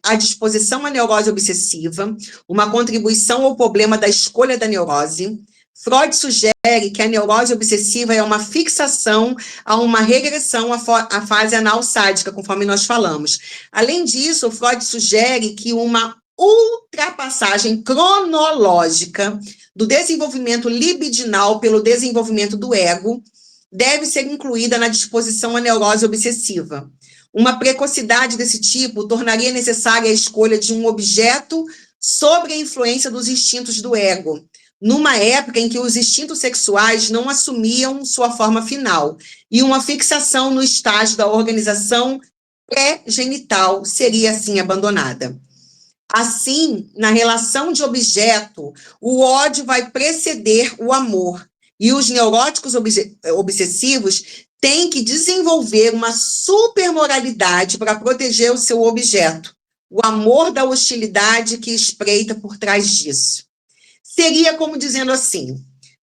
A Disposição à Neurose Obsessiva, uma contribuição ao problema da escolha da neurose, Freud sugere que a neurose obsessiva é uma fixação a uma regressão à fase anal sádica, conforme nós falamos. Além disso, Freud sugere que uma ultrapassagem cronológica do desenvolvimento libidinal pelo desenvolvimento do ego deve ser incluída na disposição à neurose obsessiva. Uma precocidade desse tipo tornaria necessária a escolha de um objeto sob a influência dos instintos do ego, numa época em que os instintos sexuais não assumiam sua forma final, e uma fixação no estágio da organização pré-genital seria, assim, abandonada. Assim, na relação de objeto, o ódio vai preceder o amor, e os neuróticos obsessivos têm que desenvolver uma supermoralidade para proteger o seu objeto, o amor da hostilidade que espreita por trás disso. Seria como dizendo assim,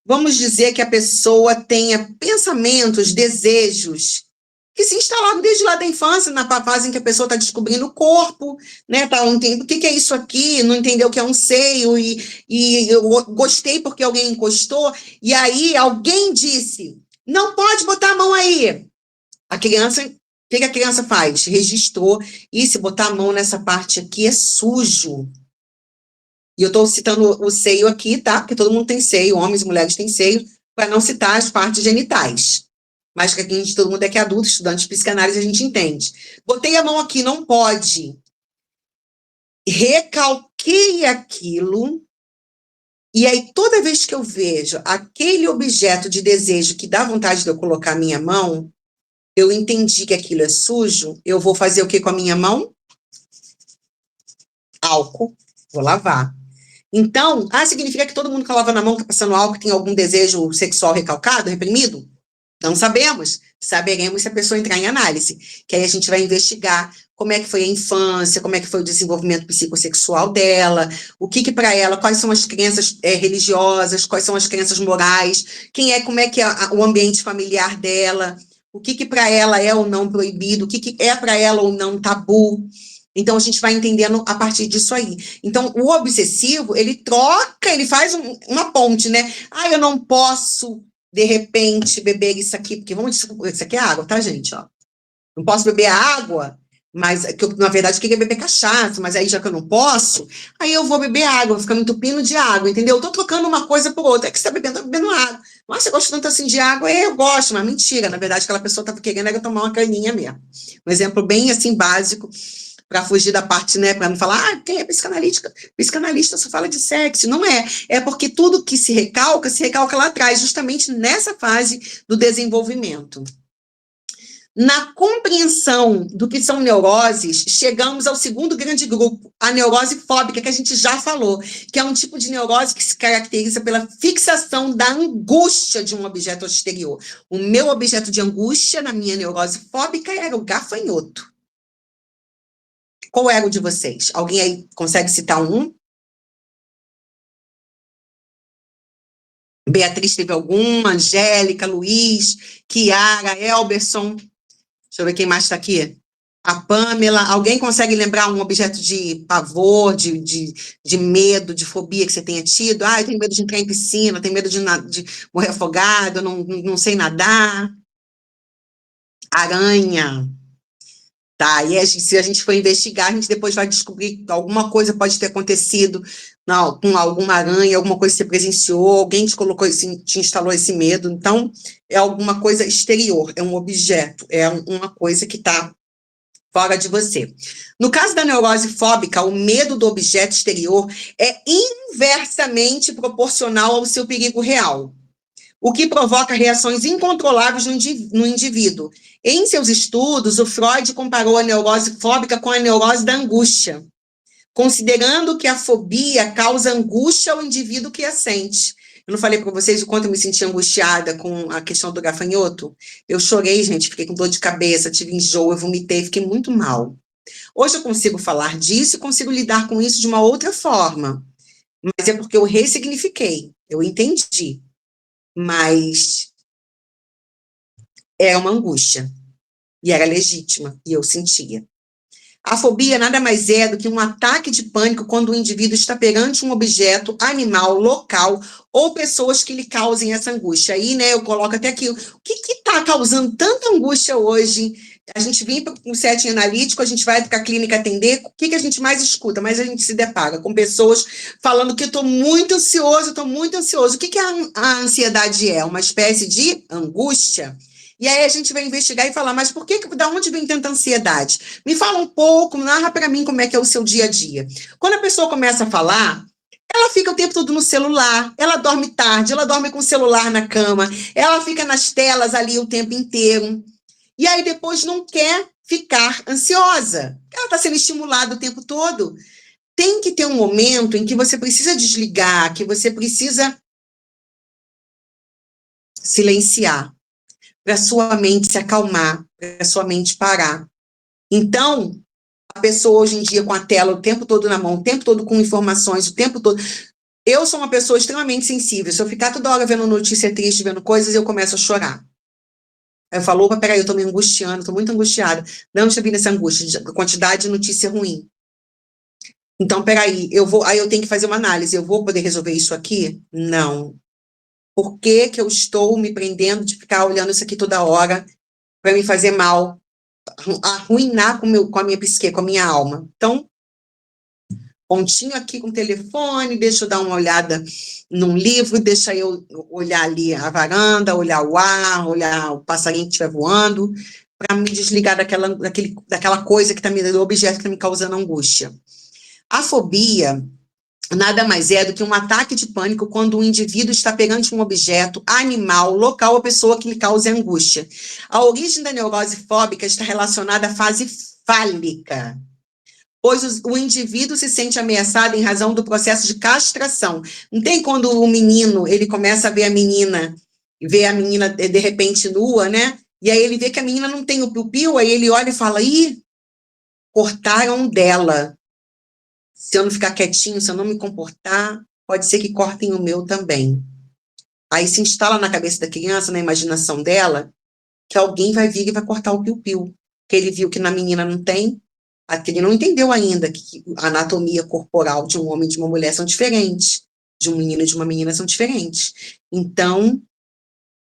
vamos dizer que a pessoa tenha pensamentos, desejos, que se instalaram desde lá da infância, na fase em que a pessoa está descobrindo o corpo, né? Tá, o que é isso aqui? Não entendeu o que é um seio, e eu gostei porque alguém encostou, e aí alguém disse, não pode botar a mão aí. A criança, o que a criança faz? Registrou, e se botar a mão nessa parte aqui é sujo. E eu estou citando o seio aqui, tá? Porque todo mundo tem seio, homens e mulheres têm seio, para não citar as partes genitais. Mas que aqui todo mundo é que é adulto, estudante de psicanálise, a gente entende. Botei a mão aqui, não pode. Recalquei aquilo, e aí toda vez que eu vejo aquele objeto de desejo que dá vontade de eu colocar a minha mão, eu entendi que aquilo é sujo, eu vou fazer o que com a minha mão? Álcool, vou lavar. Então, significa que todo mundo que lava na mão, está passando álcool, tem algum desejo sexual recalcado, reprimido? Não sabemos. Saberemos se a pessoa entrar em análise. Que aí a gente vai investigar como é que foi a infância, como é que foi o desenvolvimento psicossexual dela, o que para ela, quais são as crenças religiosas, quais são as crenças morais, como é que é o ambiente familiar dela, o que para ela é ou não proibido, o que é para ela ou não tabu. Então, a gente vai entendendo a partir disso aí. Então, o obsessivo, ele troca, ele faz uma ponte, né? Eu não posso, de repente, beber isso aqui, porque isso aqui é água, tá, gente? Ó. Não posso beber água, mas, na verdade, eu queria beber cachaça, mas aí, já que eu não posso, aí eu vou beber água, vou ficar me entupindo de água, entendeu? Eu tô trocando uma coisa por outra. É que você tá bebendo água. Nossa, você gosta tanto assim de água? Eu gosto, mas mentira. Na verdade, aquela pessoa tava querendo era tomar uma caninha mesmo. Um exemplo bem, assim, básico, para fugir da parte, né, para não falar, quem é psicanalista? Psicanalista só fala de sexo. Não é. É porque tudo que se recalca lá atrás, justamente nessa fase do desenvolvimento. Na compreensão do que são neuroses, chegamos ao segundo grande grupo, a neurose fóbica, que a gente já falou, que é um tipo de neurose que se caracteriza pela fixação da angústia de um objeto exterior. O meu objeto de angústia, na minha neurose fóbica, era o gafanhoto. Qual era o de vocês? Alguém aí consegue citar um? Beatriz teve alguma? Angélica, Luiz, Kiara, Elberson. Deixa eu ver quem mais está aqui. A Pamela. Alguém consegue lembrar um objeto de pavor, de medo, de fobia que você tenha tido? Eu tenho medo de entrar em piscina, tenho medo de morrer afogado, não sei nadar. Aranha. Tá, e se a gente for investigar, a gente depois vai descobrir que alguma coisa pode ter acontecido com alguma aranha, alguma coisa que você presenciou, alguém te instalou esse medo. Então, é alguma coisa exterior, é um objeto, é uma coisa que está fora de você. No caso da neurose fóbica, o medo do objeto exterior é inversamente proporcional ao seu perigo real, o que provoca reações incontroláveis no indivíduo. Em seus estudos, o Freud comparou a neurose fóbica com a neurose da angústia, considerando que a fobia causa angústia ao indivíduo que a sente. Eu não falei para vocês o quanto eu me senti angustiada com a questão do gafanhoto? Eu chorei, gente, fiquei com dor de cabeça, tive enjoo, eu vomitei, fiquei muito mal. Hoje eu consigo falar disso e consigo lidar com isso de uma outra forma, mas é porque eu ressignifiquei, eu entendi. Mas é uma angústia. E era legítima, e eu sentia. A fobia nada mais é do que um ataque de pânico quando o indivíduo está perante um objeto, animal, local ou pessoas que lhe causem essa angústia. Aí, né, eu coloco até aqui, o que está causando tanta angústia hoje? A gente vem para um setting analítico, a gente vai para a clínica atender, o que a gente mais escuta? Mas a gente se depara com pessoas falando que eu estou muito ansioso, estou muito ansioso. O que a ansiedade é? Uma espécie de angústia? E aí a gente vai investigar e falar, mas da onde vem tanta ansiedade? Me fala um pouco, narra para mim como é que é o seu dia a dia. Quando a pessoa começa a falar, ela fica o tempo todo no celular, ela dorme tarde, ela dorme com o celular na cama, ela fica nas telas ali o tempo inteiro. E aí depois não quer ficar ansiosa. Ela está sendo estimulada o tempo todo. Tem que ter um momento em que você precisa desligar, que você precisa silenciar, para sua mente se acalmar, para sua mente parar. Então, a pessoa hoje em dia com a tela o tempo todo na mão, o tempo todo com informações, o tempo todo. Eu sou uma pessoa extremamente sensível. Se eu ficar toda hora vendo notícia triste, vendo coisas, eu começo a chorar. Aí eu falo, opa, peraí, eu tô me angustiando, tô muito angustiada. De onde vem essa angústia? A quantidade de notícia ruim. Então, peraí, aí eu tenho que fazer uma análise. Eu vou poder resolver isso aqui? Não. Por que eu estou me prendendo de ficar olhando isso aqui toda hora para me fazer mal, arruinar com a minha psique, com a minha alma? Então, pontinho aqui com o telefone, deixa eu dar uma olhada num livro, deixa eu olhar ali a varanda, olhar o ar, olhar o passarinho que estiver voando, para me desligar daquela coisa que está do objeto que está me causando angústia. A fobia nada mais é do que um ataque de pânico quando um indivíduo está perante um objeto, animal, local ou pessoa que lhe cause angústia. A origem da neurose fóbica está relacionada à fase fálica, pois o indivíduo se sente ameaçado em razão do processo de castração. Não tem quando o menino, ele começa a ver a menina de repente nua, né? E aí ele vê que a menina não tem o piu-piu, aí ele olha e fala, ih, cortaram dela. Se eu não ficar quietinho, se eu não me comportar, pode ser que cortem o meu também. Aí se instala na cabeça da criança, na imaginação dela, que alguém vai vir e vai cortar o piu-piu. Que ele viu que na menina não tem, ele não entendeu ainda que a anatomia corporal de um homem e de uma mulher são diferentes, de um menino e de uma menina são diferentes. Então,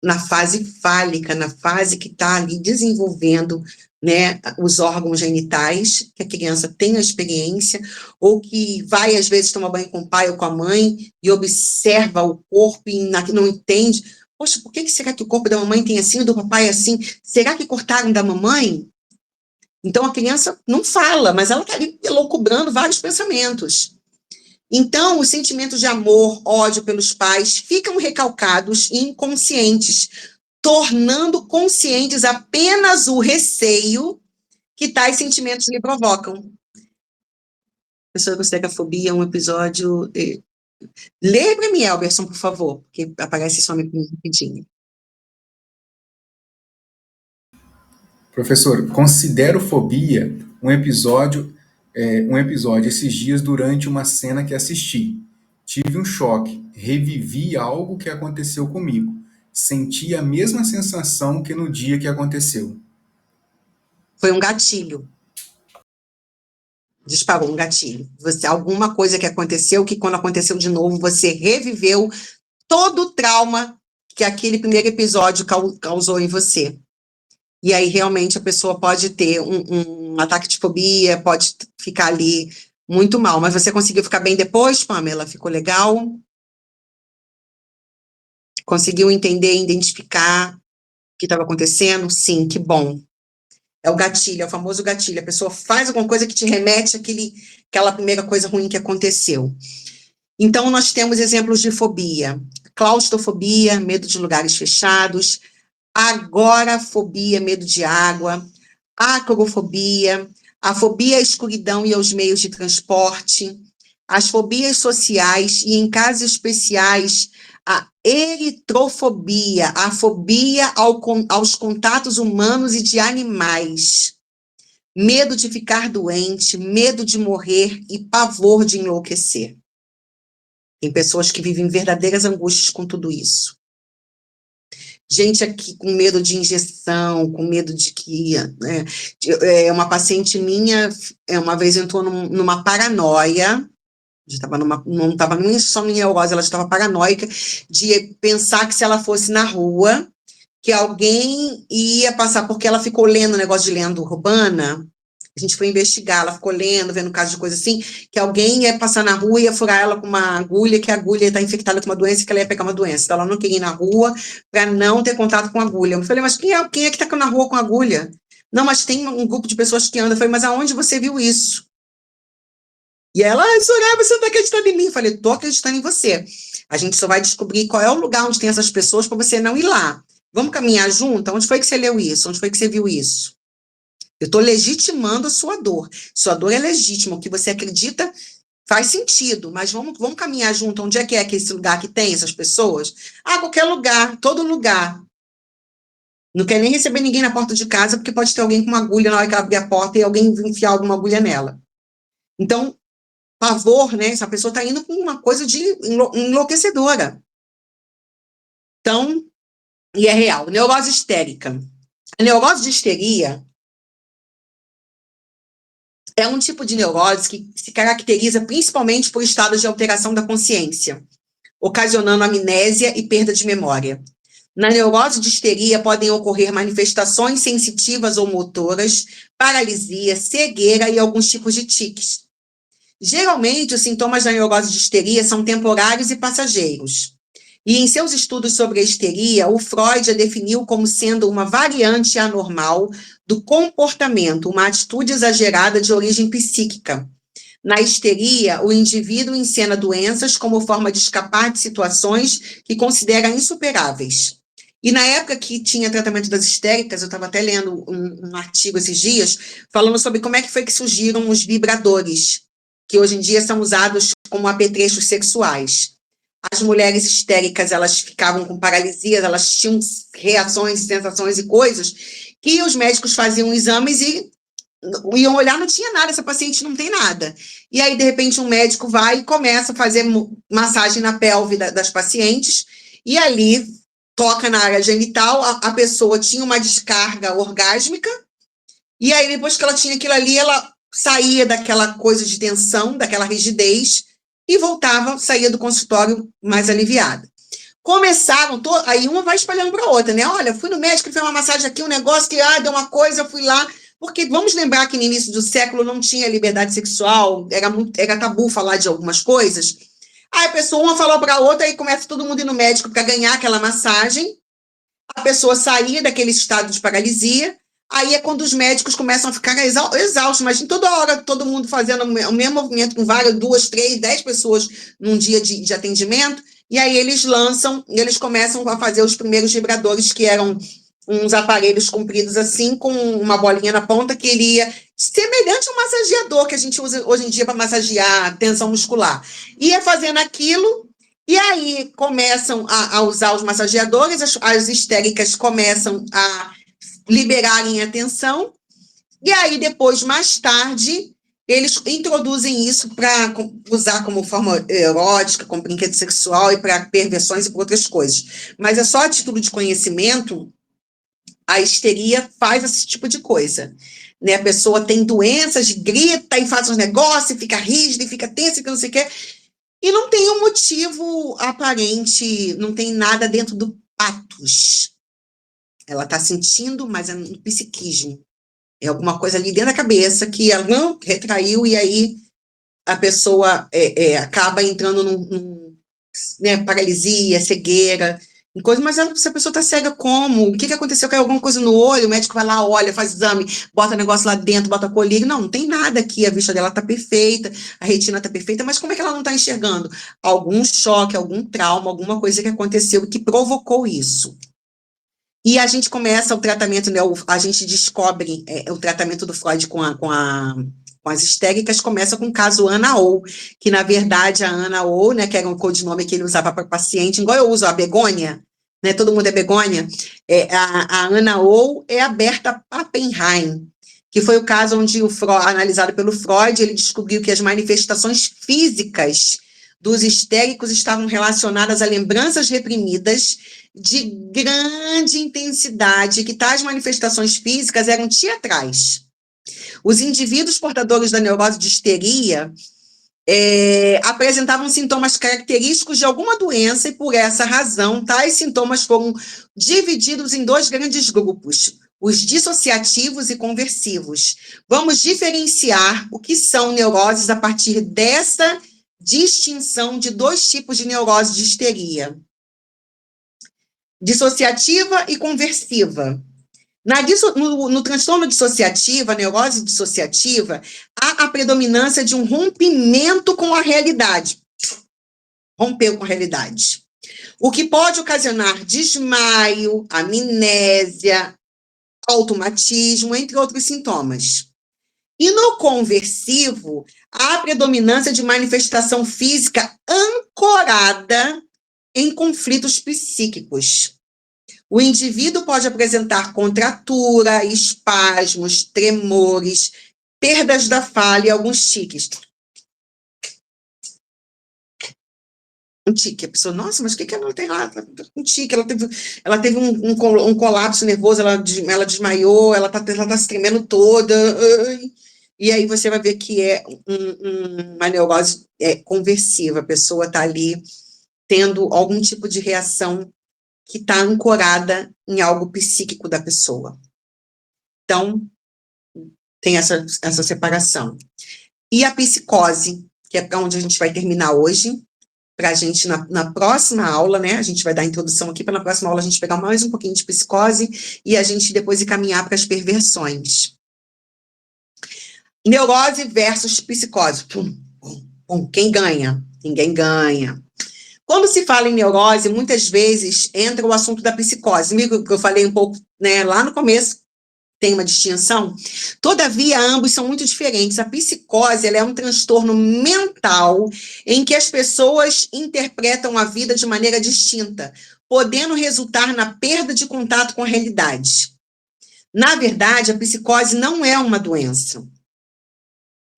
na fase fálica, na fase que está ali desenvolvendo, né, os órgãos genitais, que a criança tem a experiência, ou que vai, às vezes, tomar banho com o pai ou com a mãe, e observa o corpo e não entende. Poxa, por que será que o corpo da mamãe tem assim, o do papai assim? Será que cortaram da mamãe? Então, a criança não fala, mas ela está ali elucubrando vários pensamentos. Então, os sentimentos de amor, ódio pelos pais ficam recalcados e inconscientes, tornando conscientes apenas o receio que tais sentimentos lhe provocam. A pessoa considera que a fobia é um episódio... Lê para mim, Elberson, por favor, porque aparece só me pedindo. Professor, considero fobia um episódio esses dias durante uma cena que assisti. Tive um choque, revivi algo que aconteceu comigo. Senti a mesma sensação que no dia que aconteceu. Foi um gatilho. Disparou um gatilho. Alguma coisa que aconteceu, que quando aconteceu de novo, você reviveu todo o trauma que aquele primeiro episódio causou em você. E aí, realmente, a pessoa pode ter um ataque de fobia, pode ficar ali muito mal. Mas você conseguiu ficar bem depois, Pamela? Ficou legal? Conseguiu entender e identificar o que estava acontecendo? Sim, que bom. É o gatilho, é o famoso gatilho. A pessoa faz alguma coisa que te remete àquela primeira coisa ruim que aconteceu. Então, nós temos exemplos de fobia. Claustrofobia, medo de lugares fechados. Agorafobia, medo de água. Acrofobia, a fobia à escuridão e aos meios de transporte. As fobias sociais e, em casos especiais, a eritrofobia, a fobia aos contatos humanos e de animais. Medo de ficar doente, medo de morrer e pavor de enlouquecer. Tem pessoas que vivem verdadeiras angústias com tudo isso. gente aqui com medo de injeção, com medo de que... uma paciente minha, uma vez entrou numa paranoia, não estava só em neurose, ela estava paranoica de pensar que se ela fosse na rua, que alguém ia passar, porque ela ficou lendo o negócio de lenda urbana, a gente foi investigar, ela ficou lendo, vendo casos de coisa assim, que alguém ia passar na rua e ia furar ela com uma agulha, que a agulha está infectada com uma doença, que ela ia pegar uma doença. Então, ela não queria ir na rua para não ter contato com agulha. Eu falei, mas quem é que está na rua com agulha? Não, mas tem um grupo de pessoas que anda. Eu falei, mas aonde você viu isso? E ela, Soraya, você não está acreditando em mim? Eu falei, estou acreditando em você. A gente só vai descobrir qual é o lugar onde tem essas pessoas para você não ir lá. Vamos caminhar junto? Onde foi que você leu isso? Onde foi que você viu isso? Eu estou legitimando a sua dor. Sua dor é legítima. O que você acredita faz sentido, mas vamos caminhar junto. Onde é que esse lugar que tem essas pessoas? Qualquer lugar, todo lugar. Não quer nem receber ninguém na porta de casa, porque pode ter alguém com uma agulha na hora que ela abrir a porta e alguém enfiar alguma agulha nela. Então, pavor, né? Essa pessoa está indo com uma coisa de enlouquecedora. Então, e é real. Neurose histérica. A neurose de histeria é um tipo de neurose que se caracteriza principalmente por estados de alteração da consciência, ocasionando amnésia e perda de memória. Na neurose de histeria podem ocorrer manifestações sensitivas ou motoras, paralisia, cegueira e alguns tipos de tiques. Geralmente, os sintomas da neurose de histeria são temporários e passageiros. E em seus estudos sobre a histeria, o Freud a definiu como sendo uma variante anormal do comportamento, uma atitude exagerada de origem psíquica. Na histeria, o indivíduo encena doenças como forma de escapar de situações que considera insuperáveis. E na época que tinha tratamento das histéricas, eu estava até lendo um artigo esses dias, falando sobre como é que foi que surgiram os vibradores, que hoje em dia são usados como apetrechos sexuais. As mulheres histéricas, elas ficavam com paralisias, elas tinham reações, sensações e coisas, que os médicos faziam exames e iam olhar, não tinha nada, essa paciente não tem nada. E aí, de repente, um médico vai e começa a fazer massagem na pelve das pacientes, e ali toca na área genital, a pessoa tinha uma descarga orgásmica, e aí, depois que ela tinha aquilo ali, ela saía daquela coisa de tensão, daquela rigidez, e voltava, saía do consultório mais aliviada. Começaram, aí uma vai espalhando para a outra, né? Olha, fui no médico, ele fez uma massagem aqui, um negócio que, deu uma coisa, eu fui lá, porque vamos lembrar que no início do século não tinha liberdade sexual, era tabu falar de algumas coisas. Aí a pessoa, uma falou para a outra, aí começa todo mundo ir no médico para ganhar aquela massagem, a pessoa saía daquele estado de paralisia, aí é quando os médicos começam a ficar exaustos, imagina toda hora todo mundo fazendo o mesmo movimento com várias, 2, 3, 10 pessoas num dia de atendimento, e aí eles começam a fazer os primeiros vibradores, que eram uns aparelhos compridos assim, com uma bolinha na ponta, que iria semelhante a um massageador que a gente usa hoje em dia para massagear a tensão muscular. Ia fazendo aquilo, e aí começam a usar os massageadores, as histéricas começam a liberarem a tensão, e aí depois, mais tarde, eles introduzem isso para usar como forma erótica, como brinquedo sexual e para perversões e para outras coisas. Mas é só a título de conhecimento, a histeria faz esse tipo de coisa. Né? A pessoa tem doenças, grita e faz uns negócios, e fica rígida, e fica tensa, que não sei o quê, e não tem um motivo aparente, não tem nada dentro do patos. Ela está sentindo, mas é no psiquismo. É alguma coisa ali dentro da cabeça que ela não retraiu, e aí a pessoa acaba entrando né, paralisia, cegueira, coisa, mas se a pessoa está cega, como? O que aconteceu? Caiu alguma coisa no olho, o médico vai lá, olha, faz exame, bota o negócio lá dentro, bota a colírio. Não tem nada aqui, a vista dela está perfeita, a retina está perfeita, mas como é que ela não está enxergando? Algum choque, algum trauma, alguma coisa que aconteceu que provocou isso. E a gente começa o tratamento, né, a gente descobre o tratamento do Freud com as histéricas, começa com o caso Ana O, que na verdade a Ana O, né, que era um codinome que ele usava para paciente, igual eu uso a Begônia, né, todo mundo é Begônia, a Ana O é a Berta Pappenheim, que foi o caso onde analisado pelo Freud, ele descobriu que as manifestações físicas dos histéricos estavam relacionadas a lembranças reprimidas de grande intensidade, que tais manifestações físicas eram teatrais. Os indivíduos portadores da neurose de histeria apresentavam sintomas característicos de alguma doença e, por essa razão, tais sintomas foram divididos em dois grandes grupos, os dissociativos e conversivos. Vamos diferenciar o que são neuroses a partir dessa distinção de dois tipos de neurose de histeria: dissociativa e conversiva. No transtorno dissociativo, a neurose dissociativa, há a predominância de um rompimento com a realidade. Rompeu com a realidade. O que pode ocasionar desmaio, amnésia, automatismo, entre outros sintomas. E no conversivo, há a predominância de manifestação física ancorada em conflitos psíquicos. O indivíduo pode apresentar contratura, espasmos, tremores, perdas da fala e alguns tiques. Um tique, a pessoa, nossa, mas o que ela tem lá? Um tique, ela teve um colapso nervoso, ela desmaiou, ela tá se tremendo toda. E aí você vai ver que é uma neurose conversiva, a pessoa está ali tendo algum tipo de reação que está ancorada em algo psíquico da pessoa. Então, tem essa separação. E a psicose, que é para onde a gente vai terminar hoje, para a gente, na próxima aula, né, a gente vai dar a introdução aqui, para na próxima aula a gente pegar mais um pouquinho de psicose e a gente depois encaminhar para as perversões. Neurose versus psicose. Quem ganha? Ninguém ganha. Quando se fala em neurose, muitas vezes entra o assunto da psicose. Amigo, que eu falei um pouco, né, lá no começo, tem uma distinção. Todavia, ambos são muito diferentes. A psicose, ela é um transtorno mental em que as pessoas interpretam a vida de maneira distinta, podendo resultar na perda de contato com a realidade. Na verdade, a psicose não é uma doença,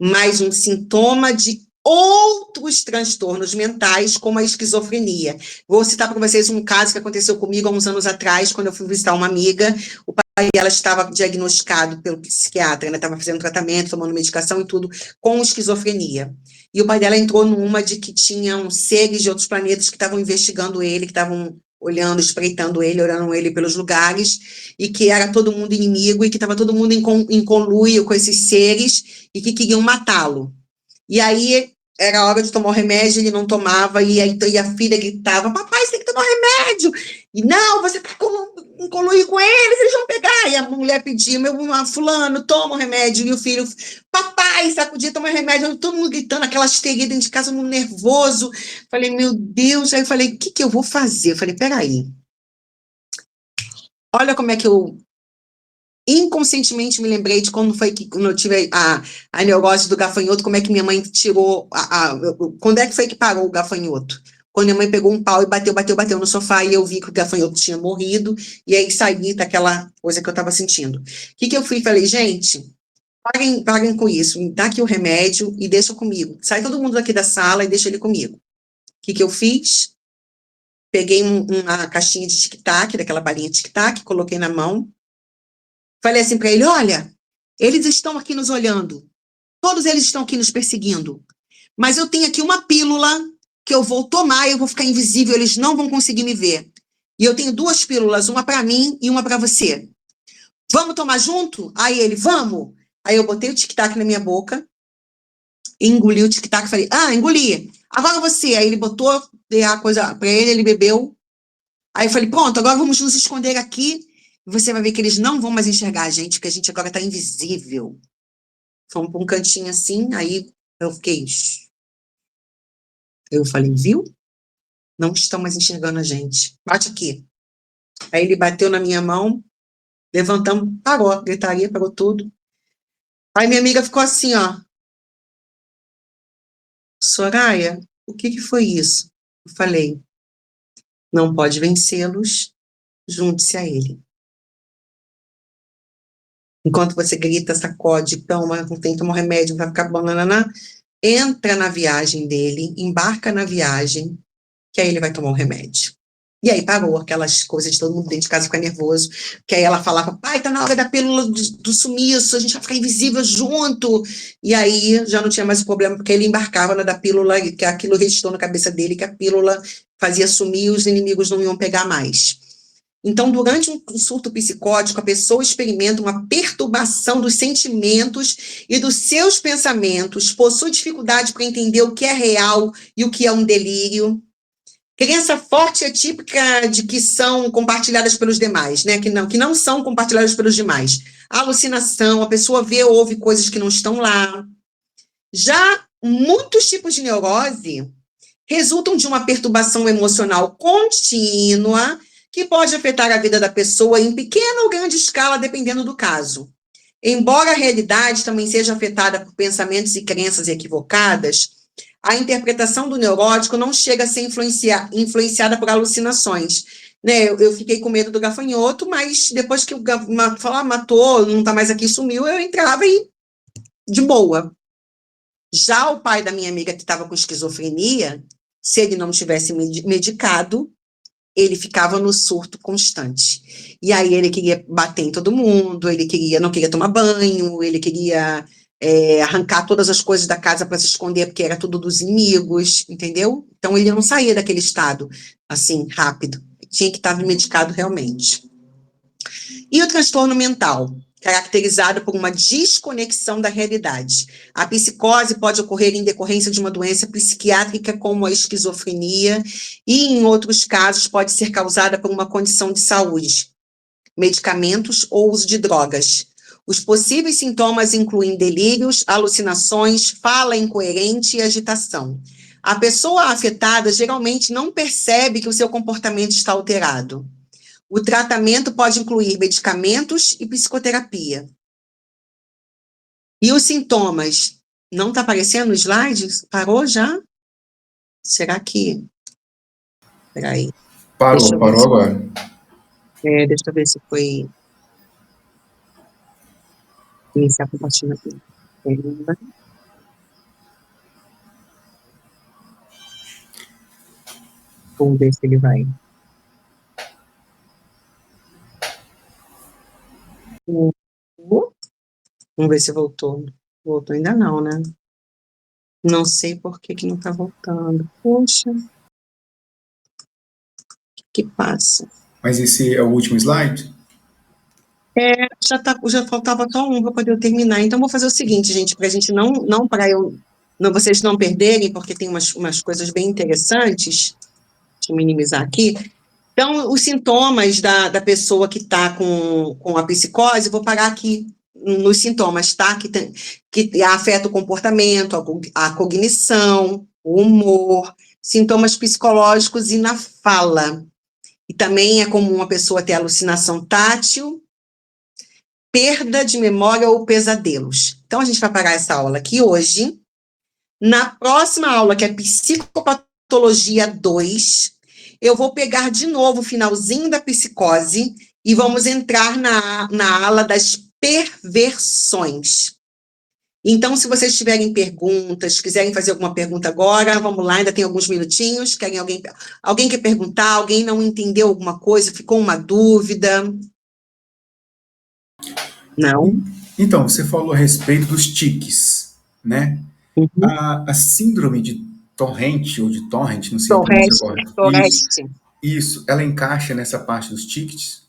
mas um sintoma de outros transtornos mentais, como a esquizofrenia. Vou citar para vocês um caso que aconteceu comigo há uns anos atrás, quando eu fui visitar uma amiga. O pai dela estava diagnosticado pelo psiquiatra, né? Estava fazendo tratamento, tomando medicação e tudo, com esquizofrenia. E o pai dela entrou numa de que tinham seres de outros planetas que estavam investigando ele, que estavam olhando, espreitando ele, olhando ele pelos lugares, e que era todo mundo inimigo, e que estava todo mundo em conluio com esses seres, e que queriam matá-lo. E aí era hora de tomar o remédio, ele não tomava, e a filha gritava, papai, você tem que tomar remédio. E não, você está em conluio com eles, eles vão pegar. E a mulher pedia, fulano, toma o remédio. E o filho, papai, sacudia, toma o remédio. Todo mundo gritando, aquela histeria dentro de casa, muito nervoso. Falei, meu Deus. Aí eu falei, o que eu vou fazer? Eu falei, peraí. Olha como é que eu inconscientemente me lembrei de quando eu tive a neurose do gafanhoto, como é que minha mãe tirou, quando é que foi que parou o gafanhoto? Quando minha mãe pegou um pau e bateu no sofá, e eu vi que o gafanhoto tinha morrido, e aí saí daquela coisa que eu estava sentindo. O que eu fui? Falei, gente, parem com isso, me dá aqui o remédio e deixa comigo. Sai todo mundo daqui da sala e deixa ele comigo. O que eu fiz? Peguei uma caixinha de tic-tac, daquela balinha tic-tac, coloquei na mão. Falei assim para ele, olha, eles estão aqui nos olhando, todos eles estão aqui nos perseguindo, mas eu tenho aqui uma pílula que eu vou tomar e eu vou ficar invisível, eles não vão conseguir me ver. E eu tenho 2 pílulas, uma para mim e uma para você. Vamos tomar junto? Aí ele, vamos. Aí eu botei o tic-tac na minha boca, engoli o tic-tac e falei, engoli, agora você. Aí ele botou, dei a coisa para ele bebeu. Aí eu falei, pronto, agora vamos nos esconder aqui. Você vai ver que eles não vão mais enxergar a gente, porque a gente agora está invisível. Fomos para um cantinho assim, aí eu fiquei... Eu falei, viu? Não estão mais enxergando a gente. Bate aqui. Aí ele bateu na minha mão, levantamos, parou a gritaria, parou tudo. Aí minha amiga ficou assim, ó. Soraya, o que foi isso? Eu falei, não pode vencê-los, junte-se a ele. Enquanto você grita, sacode, toma, tem que tomar remédio, vai ficar bom, nananã, entra na viagem dele, embarca na viagem, que aí ele vai tomar o remédio. E aí parou aquelas coisas de todo mundo dentro de casa ficar nervoso, que aí ela falava, pai, tá na hora da pílula do sumiço, a gente vai ficar invisível junto, e aí já não tinha mais o problema, porque ele embarcava na da pílula, que aquilo registrou na cabeça dele, que a pílula fazia sumir e os inimigos não iam pegar mais. Então, durante um surto psicótico, a pessoa experimenta uma perturbação dos sentimentos e dos seus pensamentos, possui dificuldade para entender o que é real e o que é um delírio. Crença forte e típica de que são compartilhadas pelos demais, né? Que não são compartilhadas pelos demais. Alucinação, a pessoa vê ou ouve coisas que não estão lá. Já muitos tipos de neurose resultam de uma perturbação emocional contínua que pode afetar a vida da pessoa em pequena ou grande escala, dependendo do caso. Embora a realidade também seja afetada por pensamentos e crenças equivocadas, a interpretação do neurótico não chega a ser influenciada por alucinações. Né? Eu fiquei com medo do gafanhoto, mas depois que o gafanhoto matou, não está mais aqui, sumiu, eu entrava e de boa. Já o pai da minha amiga que estava com esquizofrenia, se ele não tivesse medicado, ele ficava no surto constante. E aí ele queria bater em todo mundo, não queria tomar banho, ele queria arrancar todas as coisas da casa para se esconder, porque era tudo dos inimigos, entendeu? Então ele não saía daquele estado, assim, rápido. Tinha que estar medicado realmente. E o transtorno mental? Caracterizado por uma desconexão da realidade. A psicose pode ocorrer em decorrência de uma doença psiquiátrica como a esquizofrenia e, em outros casos, pode ser causada por uma condição de saúde, medicamentos ou uso de drogas. Os possíveis sintomas incluem delírios, alucinações, fala incoerente e agitação. A pessoa afetada geralmente não percebe que o seu comportamento está alterado. O tratamento pode incluir medicamentos e psicoterapia. E os sintomas? Não está aparecendo no slide? Parou já? Será que... Espera aí. Parou agora. Deixa eu ver se foi... Iniciar compartilhamento. Vamos ver se ele vai... Vamos ver se voltou. Voltou ainda não, né? Não sei por que não está voltando. Poxa. O que passa? Mas esse é o último slide? Já faltava só um para poder terminar. Então, vou fazer o seguinte, gente, para a gente vocês não perderem, porque tem umas coisas bem interessantes. Deixa eu minimizar aqui. Então, os sintomas da pessoa que está com a psicose, vou parar aqui nos sintomas, tá? Que afeta o comportamento, a cognição, o humor, sintomas psicológicos e na fala. E também é comum a pessoa ter alucinação tátil, perda de memória ou pesadelos. Então, a gente vai parar essa aula aqui hoje. Na próxima aula, que é Psicopatologia 2, eu vou pegar de novo o finalzinho da psicose e vamos entrar na ala das perversões. Então, se vocês tiverem perguntas, quiserem fazer alguma pergunta agora, vamos lá, ainda tem alguns minutinhos. Alguém quer perguntar? Alguém não entendeu alguma coisa? Ficou uma dúvida? Não? Então, você falou a respeito dos tiques, né? Uhum. A síndrome de Torrent, ou de Torrent, não sei como você corre. Isso, ela encaixa nessa parte dos tiques?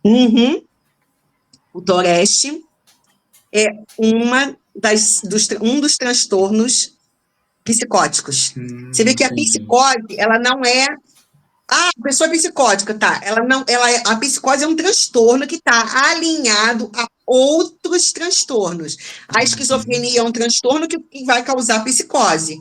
Uhum. O Tourette é um dos transtornos psicóticos. Você vê que a psicose, ela não é... a pessoa é psicótica, tá? A psicose é um transtorno que está alinhado a outros transtornos. A esquizofrenia é um transtorno que vai causar psicose.